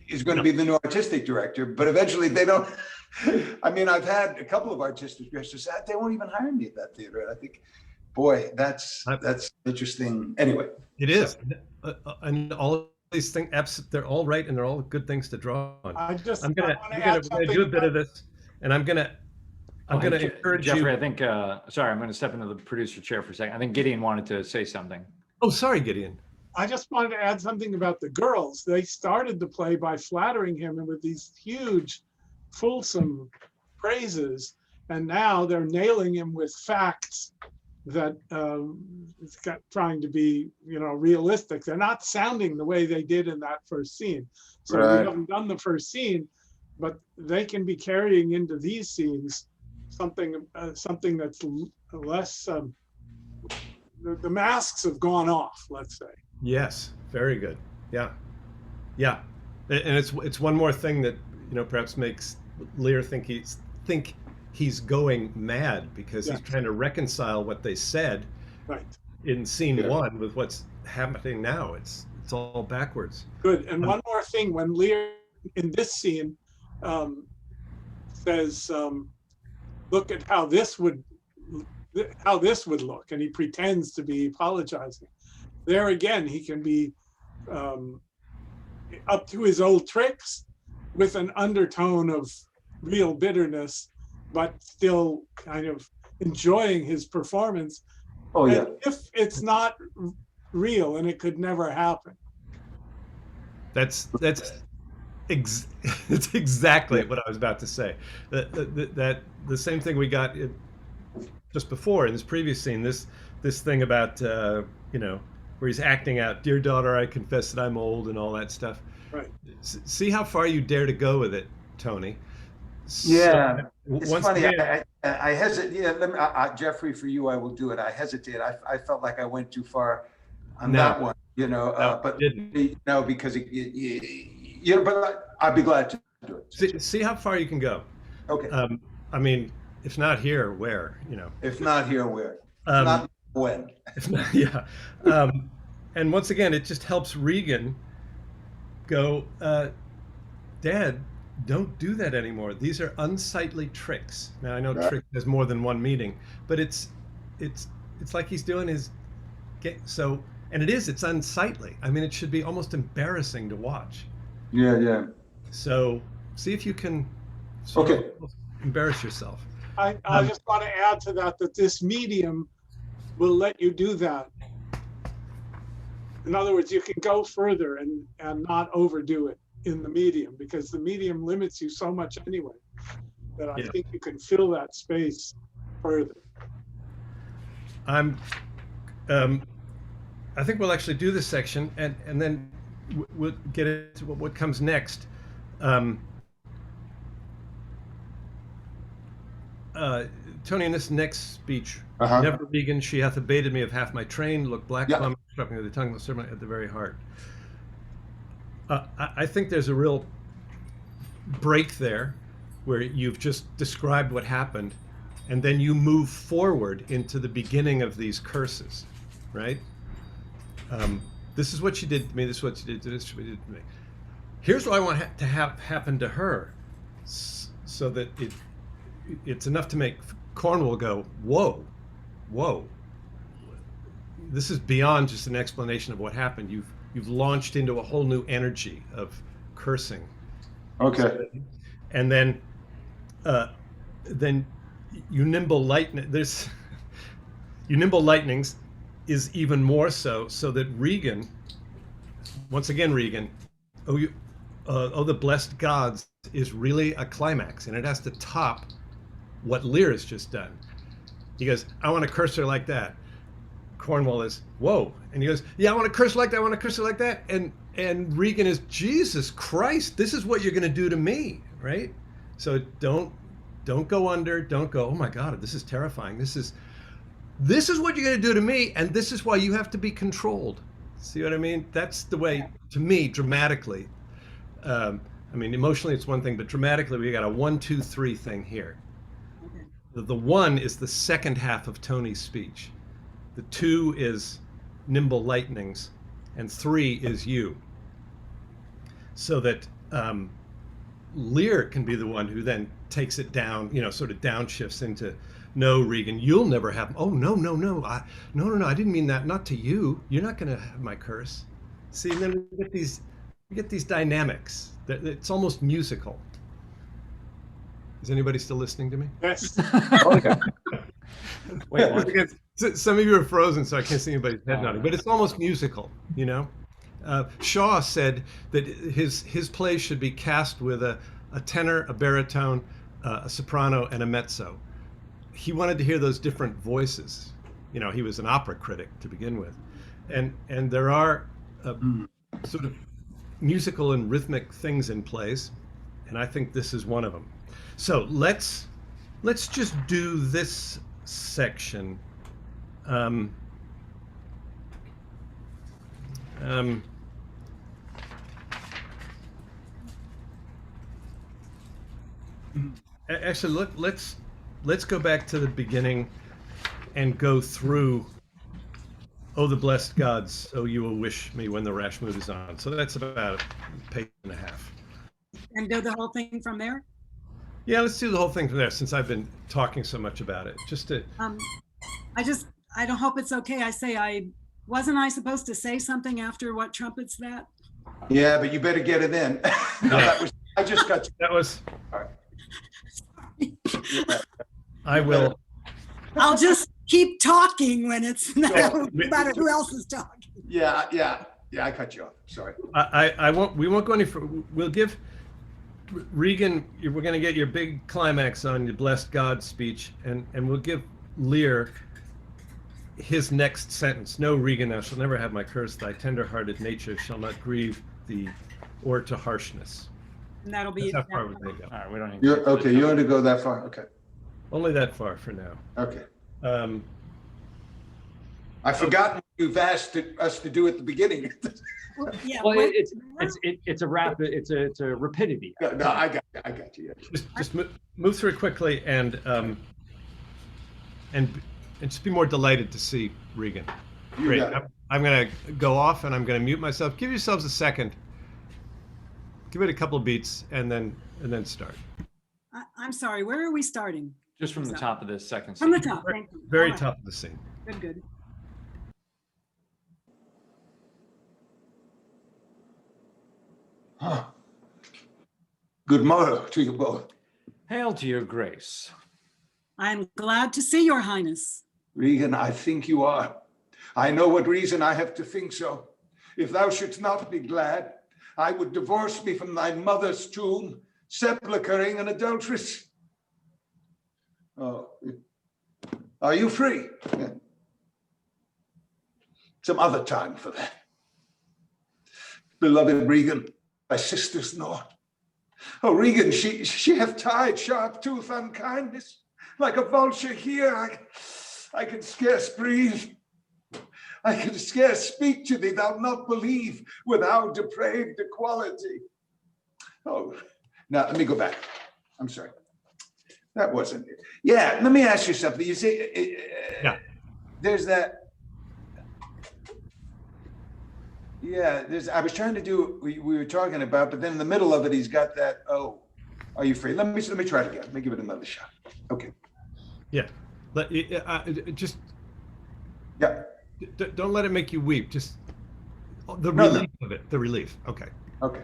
S3: is going to be the new artistic director, but eventually they don't. I mean, I've had a couple of artistic directors say they won't even hire me at that theater. And I think, boy, that's interesting. Anyway,
S5: it is, and all of these things, they're all right, and they're all good things to draw on.
S2: I'm
S5: gonna do a bit of this, and I'm gonna encourage
S1: Geoffrey,
S5: you.
S1: I think, sorry, I'm going to step into the producer chair for a second. I think Gideon wanted to say something.
S5: Oh, sorry, Gideon.
S2: I just wanted to add something about the girls. They started the play by flattering him and with these huge, fulsome praises, and now they're nailing him with facts that it's got trying to be, realistic. They're not sounding the way they did in that first scene. So
S3: Right.
S2: we haven't done the first scene, but they can be carrying into these scenes something that's less. The masks have gone off, let's say.
S5: Yes, very good. Yeah, yeah, and it's one more thing that perhaps makes Lear think he's going mad, because he's
S2: Yes.
S5: trying to reconcile what they said
S2: Right.
S5: in scene
S3: Yeah.
S5: one with what's happening now. It's all backwards.
S2: Good. And one more thing, when Lear in this scene says, "Look at how this would look," and he pretends to be apologizing. There again, he can be up to his old tricks with an undertone of real bitterness, but still kind of enjoying his performance.
S3: Oh, yeah.
S2: And if it's not real and it could never happen.
S5: That's it's exactly what I was about to say. That the same thing we got just before in this previous scene. This thing about where he's acting out, "Dear daughter, I confess that I'm old," and all that stuff.
S2: Right.
S5: See how far you dare to go with it, Tony.
S3: Yeah,
S5: So,
S3: it's
S5: once
S3: funny.
S5: again-
S3: I hesitate. Yeah, Jeffrey, for you, I will do it. I hesitate. I felt like I went too far on
S5: No.
S3: that one. But
S5: didn't.
S3: because but I'd be glad to do it.
S5: See how far you can go.
S3: Okay.
S5: I mean, if not here, where?
S3: If not here, where?
S5: Um,
S3: Not when.
S5: If not, yeah. And once again, it just helps Regan go, Dad, don't do that anymore. These are unsightly tricks. Now I know
S3: Right.
S5: trick has more than one meaning, but it's like he's doing his so, and it's unsightly. I mean, it should be almost embarrassing to watch.
S3: Yeah.
S5: So see if you can
S3: Okay.
S5: embarrass yourself.
S2: I just want to add to that this medium will let you do that. In other words, you can go further and not overdo it in the medium, because the medium limits you so much anyway, that I
S5: Yeah.
S2: think you can fill that space further.
S5: I think we'll actually do this section, and then we'll get into what comes next. Tony, in this next speech,
S3: Uh-huh.
S5: "Never vegan, she hath abated me of half my train, look black
S3: Yeah.
S5: plum, struck me with the tongue, will serve me at the very heart." I think there's a real break there, where you've just described what happened, and then you move forward into the beginning of these curses, right? This is what she did to me, this is what she did to this, what she did to me. Here's what I want to have happen to her, so that it's enough to make Cornwall go, whoa. This is beyond just an explanation of what happened. You've launched into a whole new energy of cursing.
S3: Okay.
S5: And then you nimble lightning. You nimble lightnings is even more so that Regan, once again, oh, the blessed gods is really a climax, and it has to top what Lear has just done. He goes, "I want to curse her like that." Cornwall is, "Whoa," and he goes, "Yeah, I want to curse like that. I want to curse her like that." And Regan is, "Jesus Christ, this is what you're going to do to me," right? So don't go under. Don't go, "Oh my God, this is terrifying. This is what you're going to do to me, and this is why you have to be controlled." See what I mean? That's the way, to me, dramatically. I mean, emotionally it's one thing, but dramatically we got a 1, 2, 3 thing here. The 1 is the second half of Tony's speech. The 2 is nimble lightnings, and 3 is you. So that Lear can be the one who then takes it down, sort of downshifts into, "No, Regan, you'll never have." "Oh, no. No, I didn't mean that. Not to you. You're not going to have my curse." See, and then we get these dynamics. It's almost musical. Is anybody still listening to me?
S2: Yes.
S3: Okay.
S1: Wait, what?
S5: Some of you are frozen, so I can't see anybody's head nodding. But it's almost musical, Shaw said that his plays should be cast with a tenor, a baritone, a soprano, and a mezzo. He wanted to hear those different voices, You know, he was an opera critic to begin with, and there are sort of musical and rhythmic things in plays, and I think this is one of them. So let's just do this section. Actually, look, let's go back to the beginning and go through. Oh, the blessed gods, so you will wish me when the rash mood is on. So that's about a page and a half.
S6: And do the whole thing from there?
S5: Yeah, let's do the whole thing from there, since I've been talking so much about it. Just to.
S6: I don't hope it's okay. Wasn't I supposed to say something after what trumpets that?
S3: Yeah, but you better get it in. No, I just got you.
S5: That was.
S3: All right.
S5: I will.
S6: I'll just keep talking when it's no matter who else is talking.
S3: Yeah, I cut you off. Sorry.
S5: I won't. We won't go any further. We'll give Regan. We're going to get your big climax on your blessed God speech, and we'll give Lear his next sentence. No, Regan, I shall never have my curse. Thy tender-hearted nature shall not grieve thee, or to harshness.
S6: And that'll be
S5: That's how far we're going to go.
S1: All right, we don't need
S3: You're okay. You want to go that far? Okay.
S5: Only that far for now.
S3: Okay.
S5: I've
S3: forgotten what you've asked us to do at the beginning.
S6: Yeah,
S1: Well, it's a rapid, it's a rapidity.
S3: No, I got you. Yeah.
S5: just move through it quickly and just be more delighted to see Regan.
S3: You
S5: Great.
S3: got it.
S5: I'm going to go off and I'm going to mute myself. Give yourselves a second. Give it a couple of beats and then start.
S6: I'm sorry, where are we starting?
S1: Just from the top of this second
S6: From the
S1: scene.
S6: top, thank you.
S5: Very
S6: All right.
S5: top of the scene.
S6: Good.
S3: Huh. Good morrow to you both.
S1: Hail to your grace.
S6: I'm glad to see your highness.
S3: Regan, I think you are. I know what reason I have to think so. If thou shouldst not be glad, I would divorce me from thy mother's tomb, sepulchring an adulteress. Oh, are you free? Yeah. Some other time for that. Beloved Regan, thy sister's not. Oh, Regan, she hath tied sharp tooth unkindness. Like a vulture here, I can scarce breathe. I can scarce speak to thee, thou not believe, without depraved equality. Oh, now let me go back. I'm sorry. That wasn't it. Yeah, let me ask you something. You see,
S5: Yeah.
S3: There's that. Yeah, I was trying to do what we were talking about, but then in the middle of it, he's got that, oh, are you free? Let me try it again. Let me give it another shot. Okay.
S5: Yeah. Just
S3: Yeah.
S5: don't let it make you weep. Just the
S3: No.
S5: relief of it. The relief. Okay.
S3: Okay.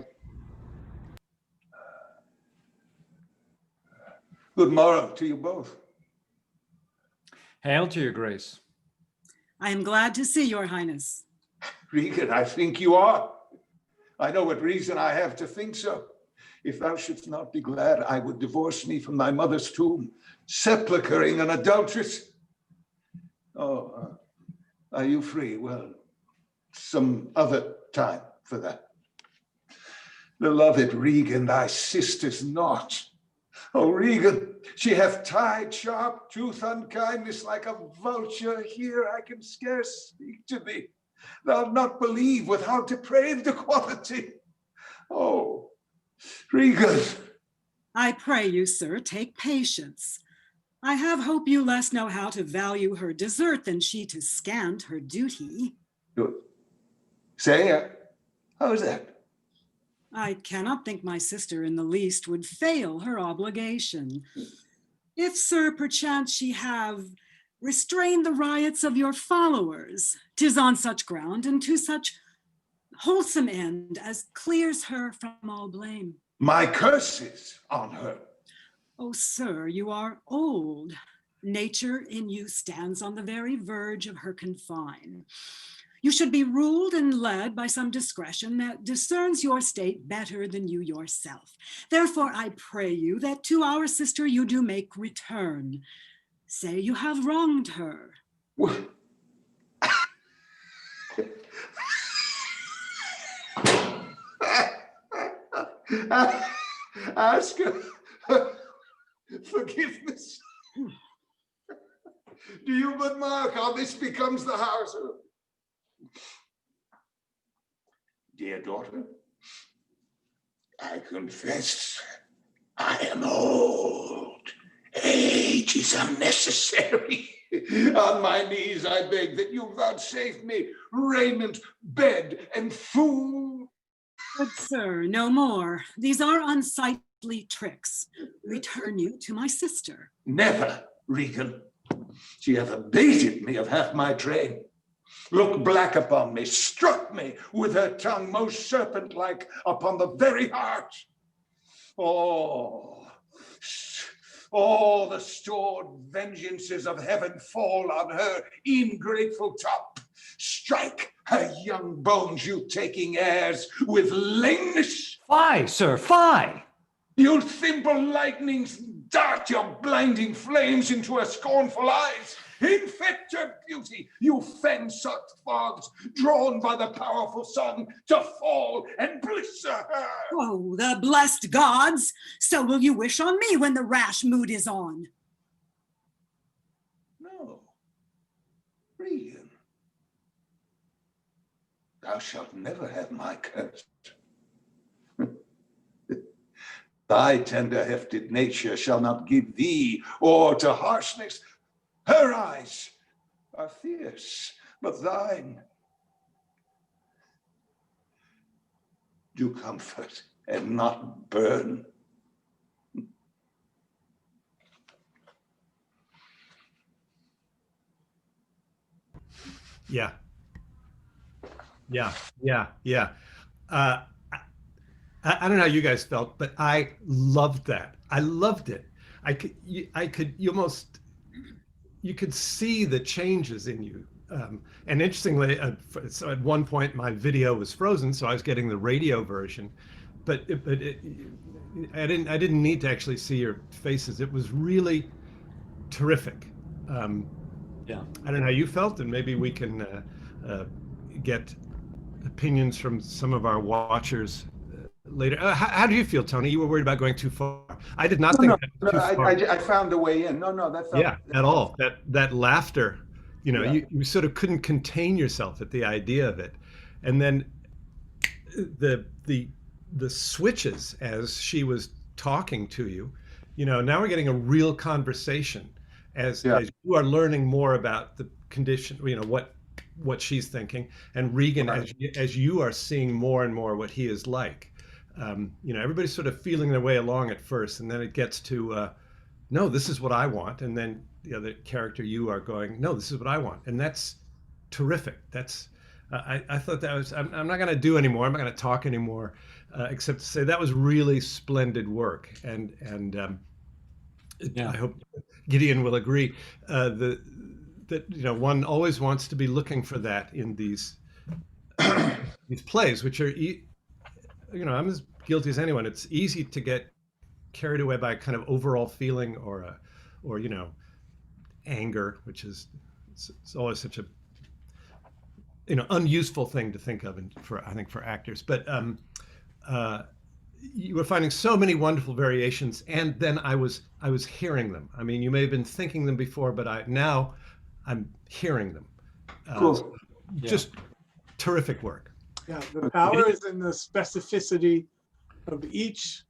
S3: Good morrow to you both.
S1: Hail to your grace.
S6: I am glad to see your highness.
S3: Regan, I think you are. I know what reason I have to think so. If thou shouldst not be glad, I would divorce me from thy mother's tomb, sepulchring an adulteress. Oh, are you free? Well, some other time for that. Beloved Regan, thy sister's not. Oh, Regan, she hath tied sharp tooth unkindness like a vulture. Here I can scarce speak to thee. Thou not believe with how depraved equality. Oh, Regan.
S6: I pray you, sir, take patience. I have hope you less know how to value her desert than she to scant her duty.
S3: Say, how is that?
S6: I cannot think my sister in the least would fail her obligation. If, sir, perchance she have restrained the riots of your followers, 'tis on such ground and to such wholesome end as clears her from all blame.
S3: My curses on her.
S6: Oh, sir, you are old. Nature in you stands on the very verge of her confine. You should be ruled and led by some discretion that discerns your state better than you yourself. Therefore, I pray you that to our sister you do make return. Say you have wronged her.
S3: What? Ask her forgiveness. Do you but mark how this becomes the house? Dear daughter, I confess I am old. Age is unnecessary. On my knees I beg that you vouchsafe me raiment, bed, and food.
S6: Good sir, no more. These are unsightly tricks. Return you to my sister.
S3: Never, Regan. She hath abated me of half my train. Looked black upon me, struck me with her tongue most serpent-like upon the very heart. Oh, all the stored vengeances of heaven fall on her ingrateful top. Strike her young bones, you taking airs with lameness.
S1: Fie, sir, fie!
S3: You thimble lightnings dart your blinding flames into her scornful eyes. Infect her beauty, you fen-sucked fogs, drawn by the powerful sun to fall and blister her.
S6: Oh, the blessed gods! So will you wish on me when the rash mood is on.
S3: No, Regan, thou shalt never have my curse. Thy tender-hefted nature shall not give thee o'er to harshness. Her eyes are fierce, but thine do comfort and not burn.
S5: Yeah. I don't know how you guys felt, but I loved that. I loved it. You could see the changes in you. And interestingly, so at one point my video was frozen, so I was getting the radio version, but I didn't need to actually see your faces. It was really terrific.
S1: Yeah.
S5: I don't know how you felt, and maybe we can get opinions from some of our watchers later. How do you feel, Tony? You were worried about going too far. I did not think that too far.
S3: I found a way in. No, that's not.
S5: Yeah, at all. That laughter,
S3: Yeah.
S5: you sort of couldn't contain yourself at the idea of it. And then the switches as she was talking to you, now we're getting a real conversation as you are learning more about the condition, what she's thinking, and Regan,
S3: Right.
S5: as you are seeing more and more what he is like. Everybody's sort of feeling their way along at first, and then it gets to, no, this is what I want. And then the other character, you are going, no, this is what I want. And that's terrific. That's, I thought that was, I'm not going to do anymore. I'm not going to talk anymore, except to say that was really splendid work. And I hope Gideon will agree that one always wants to be looking for that in these plays, which are, I'm as guilty as anyone. It's easy to get carried away by kind of overall feeling or anger, which is it's always such a unuseful thing to think of, I think for actors. But you were finding so many wonderful variations, and then I was hearing them. I mean, you may have been thinking them before, but now I'm hearing them.
S3: Cool.
S5: Just terrific work.
S2: Yeah, the power is in the specificity of each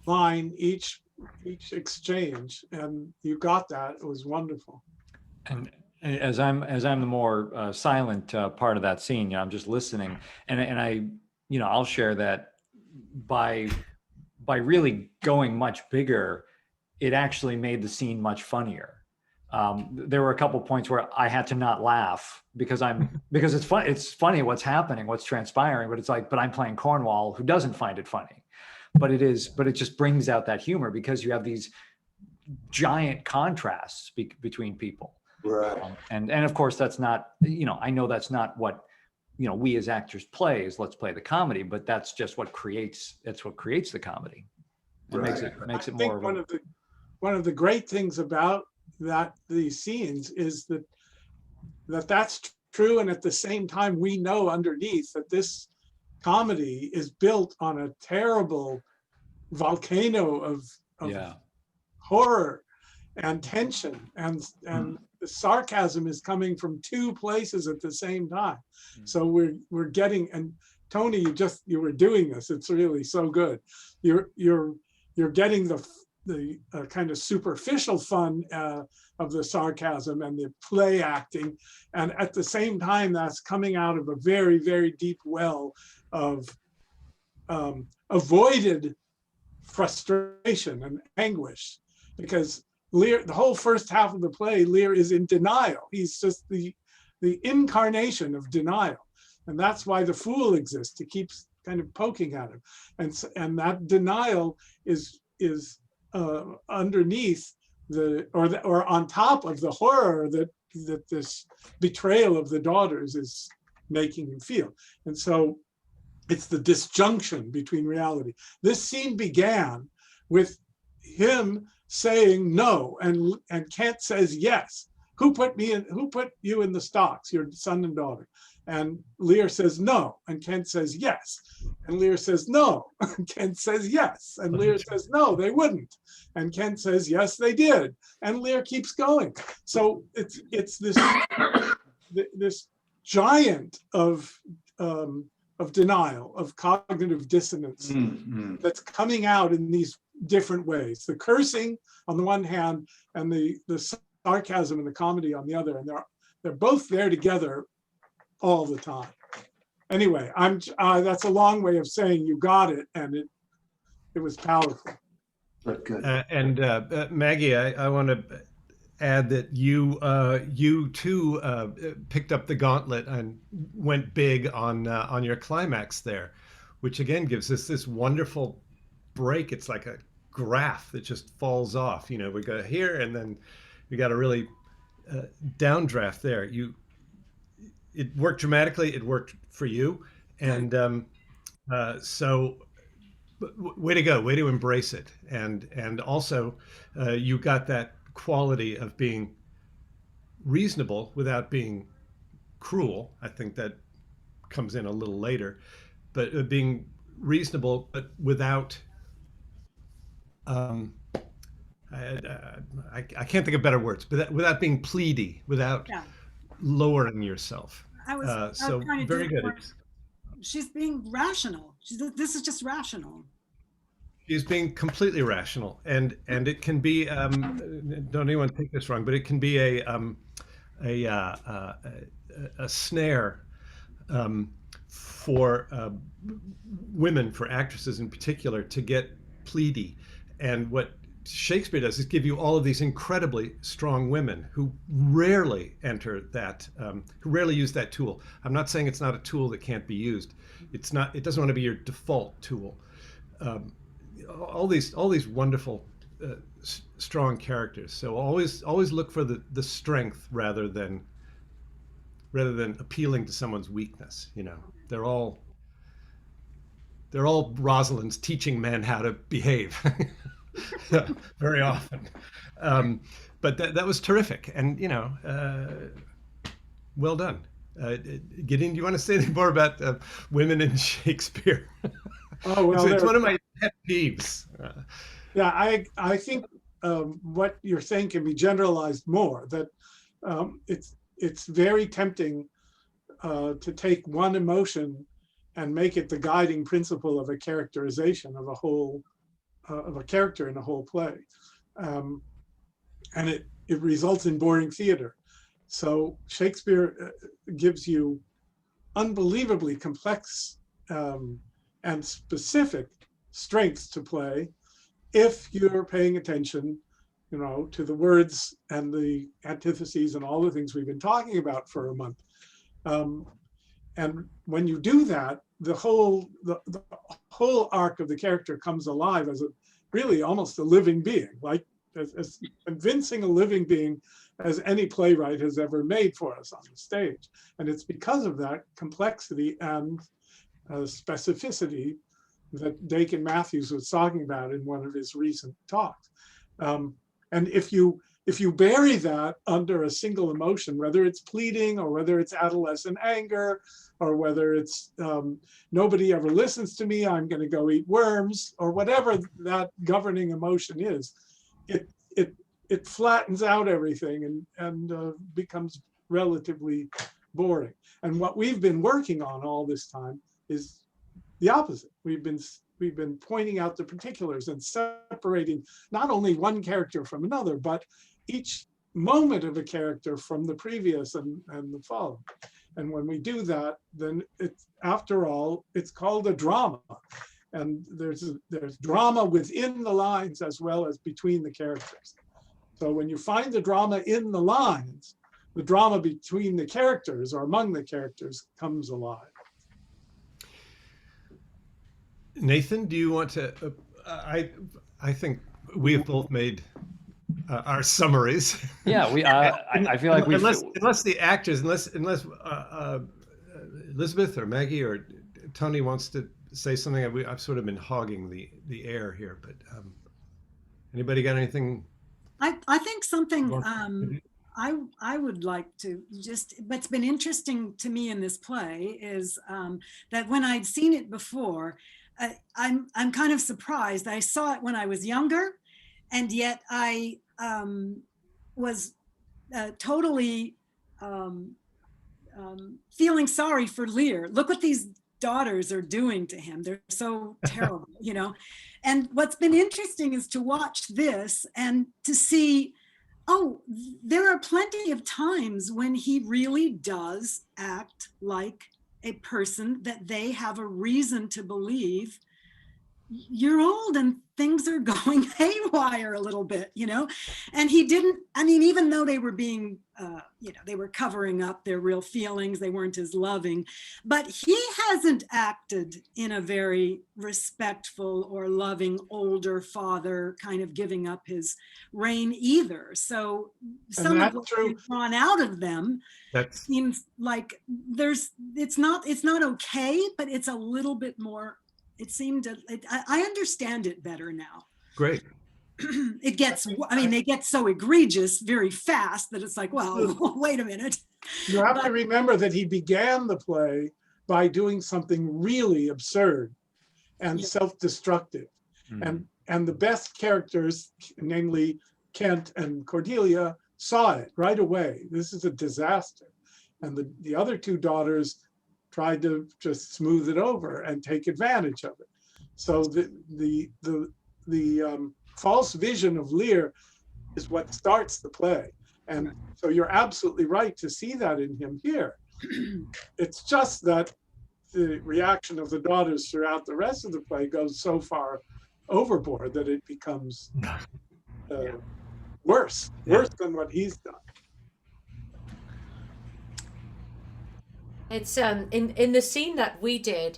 S2: line, each exchange, and you got that. It was wonderful.
S1: And as I'm the more silent part of that scene, I'm just listening, and I, I'll share that by really going much bigger, it actually made the scene much funnier. There were a couple points where I had to not laugh because it's fun. It's funny what's happening, what's transpiring, but it's like, but I'm playing Cornwall, who doesn't find it funny, but it just brings out that humor because you have these giant contrasts between people.
S3: Right.
S1: And of course that's not, I know that's not what, we as actors play is let's play the comedy, but that's just what creates the comedy. It
S3: Right.
S1: makes it
S2: I think
S1: more of
S2: one of the great things about these scenes is that that's true. And at the same time, we know underneath that this comedy is built on a terrible volcano of horror and tension, and the sarcasm is coming from two places at the same time. So we're getting, and Tony, you were doing this. It's really so good. You're getting the kind of superficial fun of the sarcasm and the play acting, and at the same time that's coming out of a very, very deep well of avoided frustration and anguish, because Lear, the whole first half of the play, Lear is in denial. He's just the incarnation of denial, and that's why the fool exists. He keeps kind of poking at him, and that denial is underneath or on top of the horror that this betrayal of the daughters is making him feel. And so it's the disjunction between reality. This scene began with him saying no, and Kent says yes. Who put you in the stocks, your son and daughter? And Lear says no, and Kent says yes. And Lear says no, and Kent says yes. And Lear says no, they wouldn't. And Kent says yes, they did. And Lear keeps going. So it's this giant of denial, of cognitive dissonance that's coming out in these different ways. The cursing on the one hand, and the sarcasm and the comedy on the other, and they're both there together all the time. Anyway, that's a long way of saying you got it, and it was powerful.
S3: Good.
S5: Maggie, I want to add that you too picked up the gauntlet and went big on your climax there, which again gives us this wonderful break. It's like a graph that just falls off. You know, we go here, and then we got a really downdraft there. It worked dramatically. It worked for you, and so way to go, way to embrace it, and also you got that quality of being reasonable without being cruel. I think that comes in a little later, but being reasonable but without I can't think of better words, but without being pleady, without lowering yourself.
S6: I was
S5: So
S6: trying to
S5: very
S6: do
S5: good.
S6: She's being rational. This is just rational.
S5: She's being completely rational, and it can be. Don't anyone take this wrong, but it can be a snare for women, for actresses in particular, to get pleady. And what Shakespeare does is give you all of these incredibly strong women who rarely enter that, who rarely use that tool. I'm not saying it's not a tool that can't be used. It's not. It doesn't want to be your default tool. All these wonderful, strong characters. So always look for the strength rather than appealing to someone's weakness. You know, they're all Rosalind's teaching men how to behave. Very often. But that was terrific, and you know, well done. Gideon, do you want to say anything more about women in Shakespeare?
S2: Oh, well,
S5: it's one of my pet peeves.
S2: Yeah, I think what you're saying can be generalized more, that it's very tempting to take one emotion and make it the guiding principle of a characterization of a whole of a character in a whole play, and it results in boring theater. So Shakespeare gives you unbelievably complex and specific strengths to play if you're paying attention, you know, to the words and the antitheses and all the things we've been talking about for a month. And when you do that, the whole arc of the character comes alive as really almost a living being, like as convincing a living being as any playwright has ever made for us on the stage. And it's because of that complexity and specificity that Dakin Matthews was talking about in one of his recent talks. And if you if you bury that under a single emotion, whether it's pleading or whether it's adolescent anger or whether it's nobody ever listens to me, I'm going to go eat worms, or whatever that governing emotion is, it flattens out everything and becomes relatively boring. And what we've been working on all this time is the opposite. We've been pointing out the particulars and separating not only one character from another, but each moment of a character from the previous and the following. And when we do that, then it's, after all, it's called a drama. And there's drama within the lines as well as between the characters. So when you find the drama in the lines, the drama between the characters or among the characters comes alive.
S5: Nathan, do you want to? I think we have both made our summaries.
S1: Yeah, I feel like we
S5: unless the actors, unless Elizabeth or Maggie or Tony wants to say something. I've sort of been hogging the air here, but anybody got anything?
S6: I think something I would like to just, what's been interesting to me in this play is that when I'd seen it before, I'm kind of surprised. I saw it when I was younger, and yet I was totally feeling sorry for Lear. Look what these daughters are doing to him. They're so terrible, you know. And what's been interesting is to watch this and to see, oh, there are plenty of times when he really does act like a person that they have a reason to believe you're old and things are going haywire a little bit, you know. And he didn't, I mean, even though they were being, you know, they were covering up their real feelings, they weren't as loving, but he hasn't acted in a very respectful or loving older father kind of giving up his reign either. So some of what's drawn out of them seems like it's not okay, but it's a little bit more. It seemed I understand it better now.
S5: Great.
S6: It gets, I mean, they get so egregious very fast that it's like, well, wait a minute.
S2: You have to remember that he began the play by doing something really absurd and self-destructive. And the best characters, namely Kent and Cordelia, saw it right away. This is a disaster. And the other two daughters tried to just smooth it over and take advantage of it. So the false vision of Lear is what starts the play. And so you're absolutely right to see that in him here. It's just that the reaction of the daughters throughout the rest of the play goes so far overboard that it becomes worse than what he's done.
S4: It's in the scene that we did,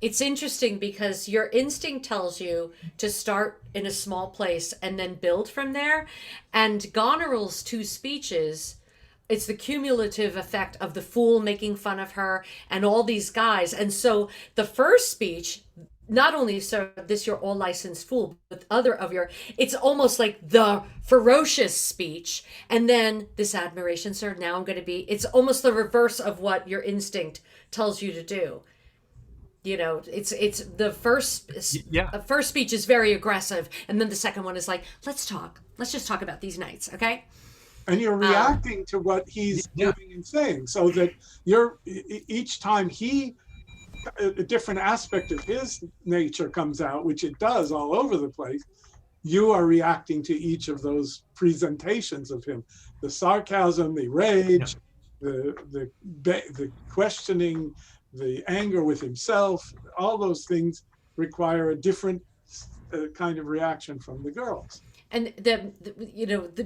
S4: it's interesting because your instinct tells you to start in a small place and then build from there. And Goneril's two speeches, it's the cumulative effect of the fool making fun of her and all these guys. And so the first speech, not only so this you're all licensed fool, but other of your, it's almost like the ferocious speech. And then this admiration, sir, now I'm going to be, it's almost the reverse of what your instinct tells you to do. You know, it's the first speech is very aggressive. And then the second one is like, let's just talk about these nights. Okay.
S2: And you're reacting to what he's doing and saying, so that you're each time a different aspect of his nature comes out, which it does all over the place, you are reacting to each of those presentations of him. The sarcasm, the rage, the questioning, the anger with himself, all those things require a different kind of reaction from the girls.
S4: And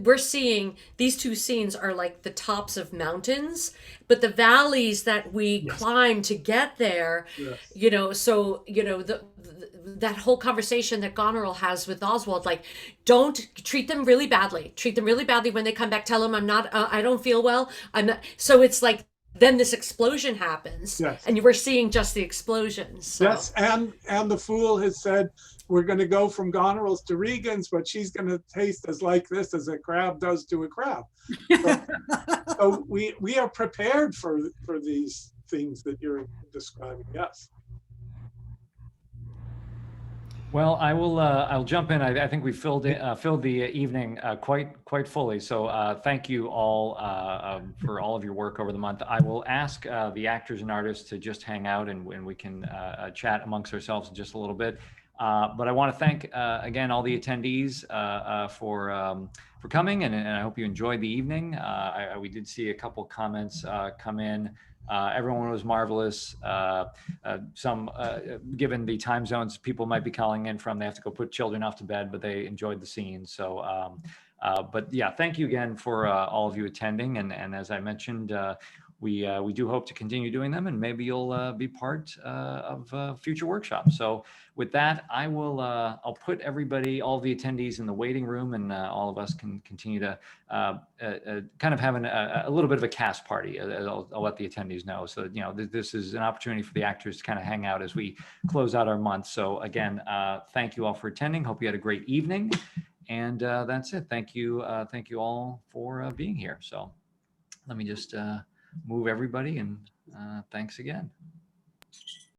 S4: we're seeing these two scenes are like the tops of mountains, but the valleys that we climb to get there, you know, so, you know, that whole conversation that Goneril has with Oswald, like, don't treat them really badly. Treat them really badly when they come back. Tell them I don't feel well. I'm not. So it's like then this explosion happens,
S2: Yes.
S4: and you were seeing just the explosions. So.
S2: Yes, and the fool has said, we're going to go from gonerils to regans, but she's going to taste as like this as a crab does to a crab. So we are prepared for these things that you're describing. Yes.
S1: Well, I will. I'll jump in. I think we filled the evening quite fully. So thank you all for all of your work over the month. I will ask the actors and artists to just hang out, and we can chat amongst ourselves in just a little bit. But I want to thank again all the attendees for coming, and I hope you enjoyed the evening. We did see a couple comments come in. Everyone was marvelous. Given the time zones people might be calling in from, they have to go put children off to bed, but they enjoyed the scene. So, but yeah, thank you again for all of you attending. And as I mentioned, we do hope to continue doing them, and maybe you'll be part of future workshops. So with that, I will I'll put everybody, all the attendees in the waiting room, and all of us can continue to kind of have a little bit of a cast party. I'll let the attendees know. So, you know, this is an opportunity for the actors to kind of hang out as we close out our month. So again, thank you all for attending. Hope you had a great evening. And that's it. Thank you all for being here. So let me just move everybody, and thanks again.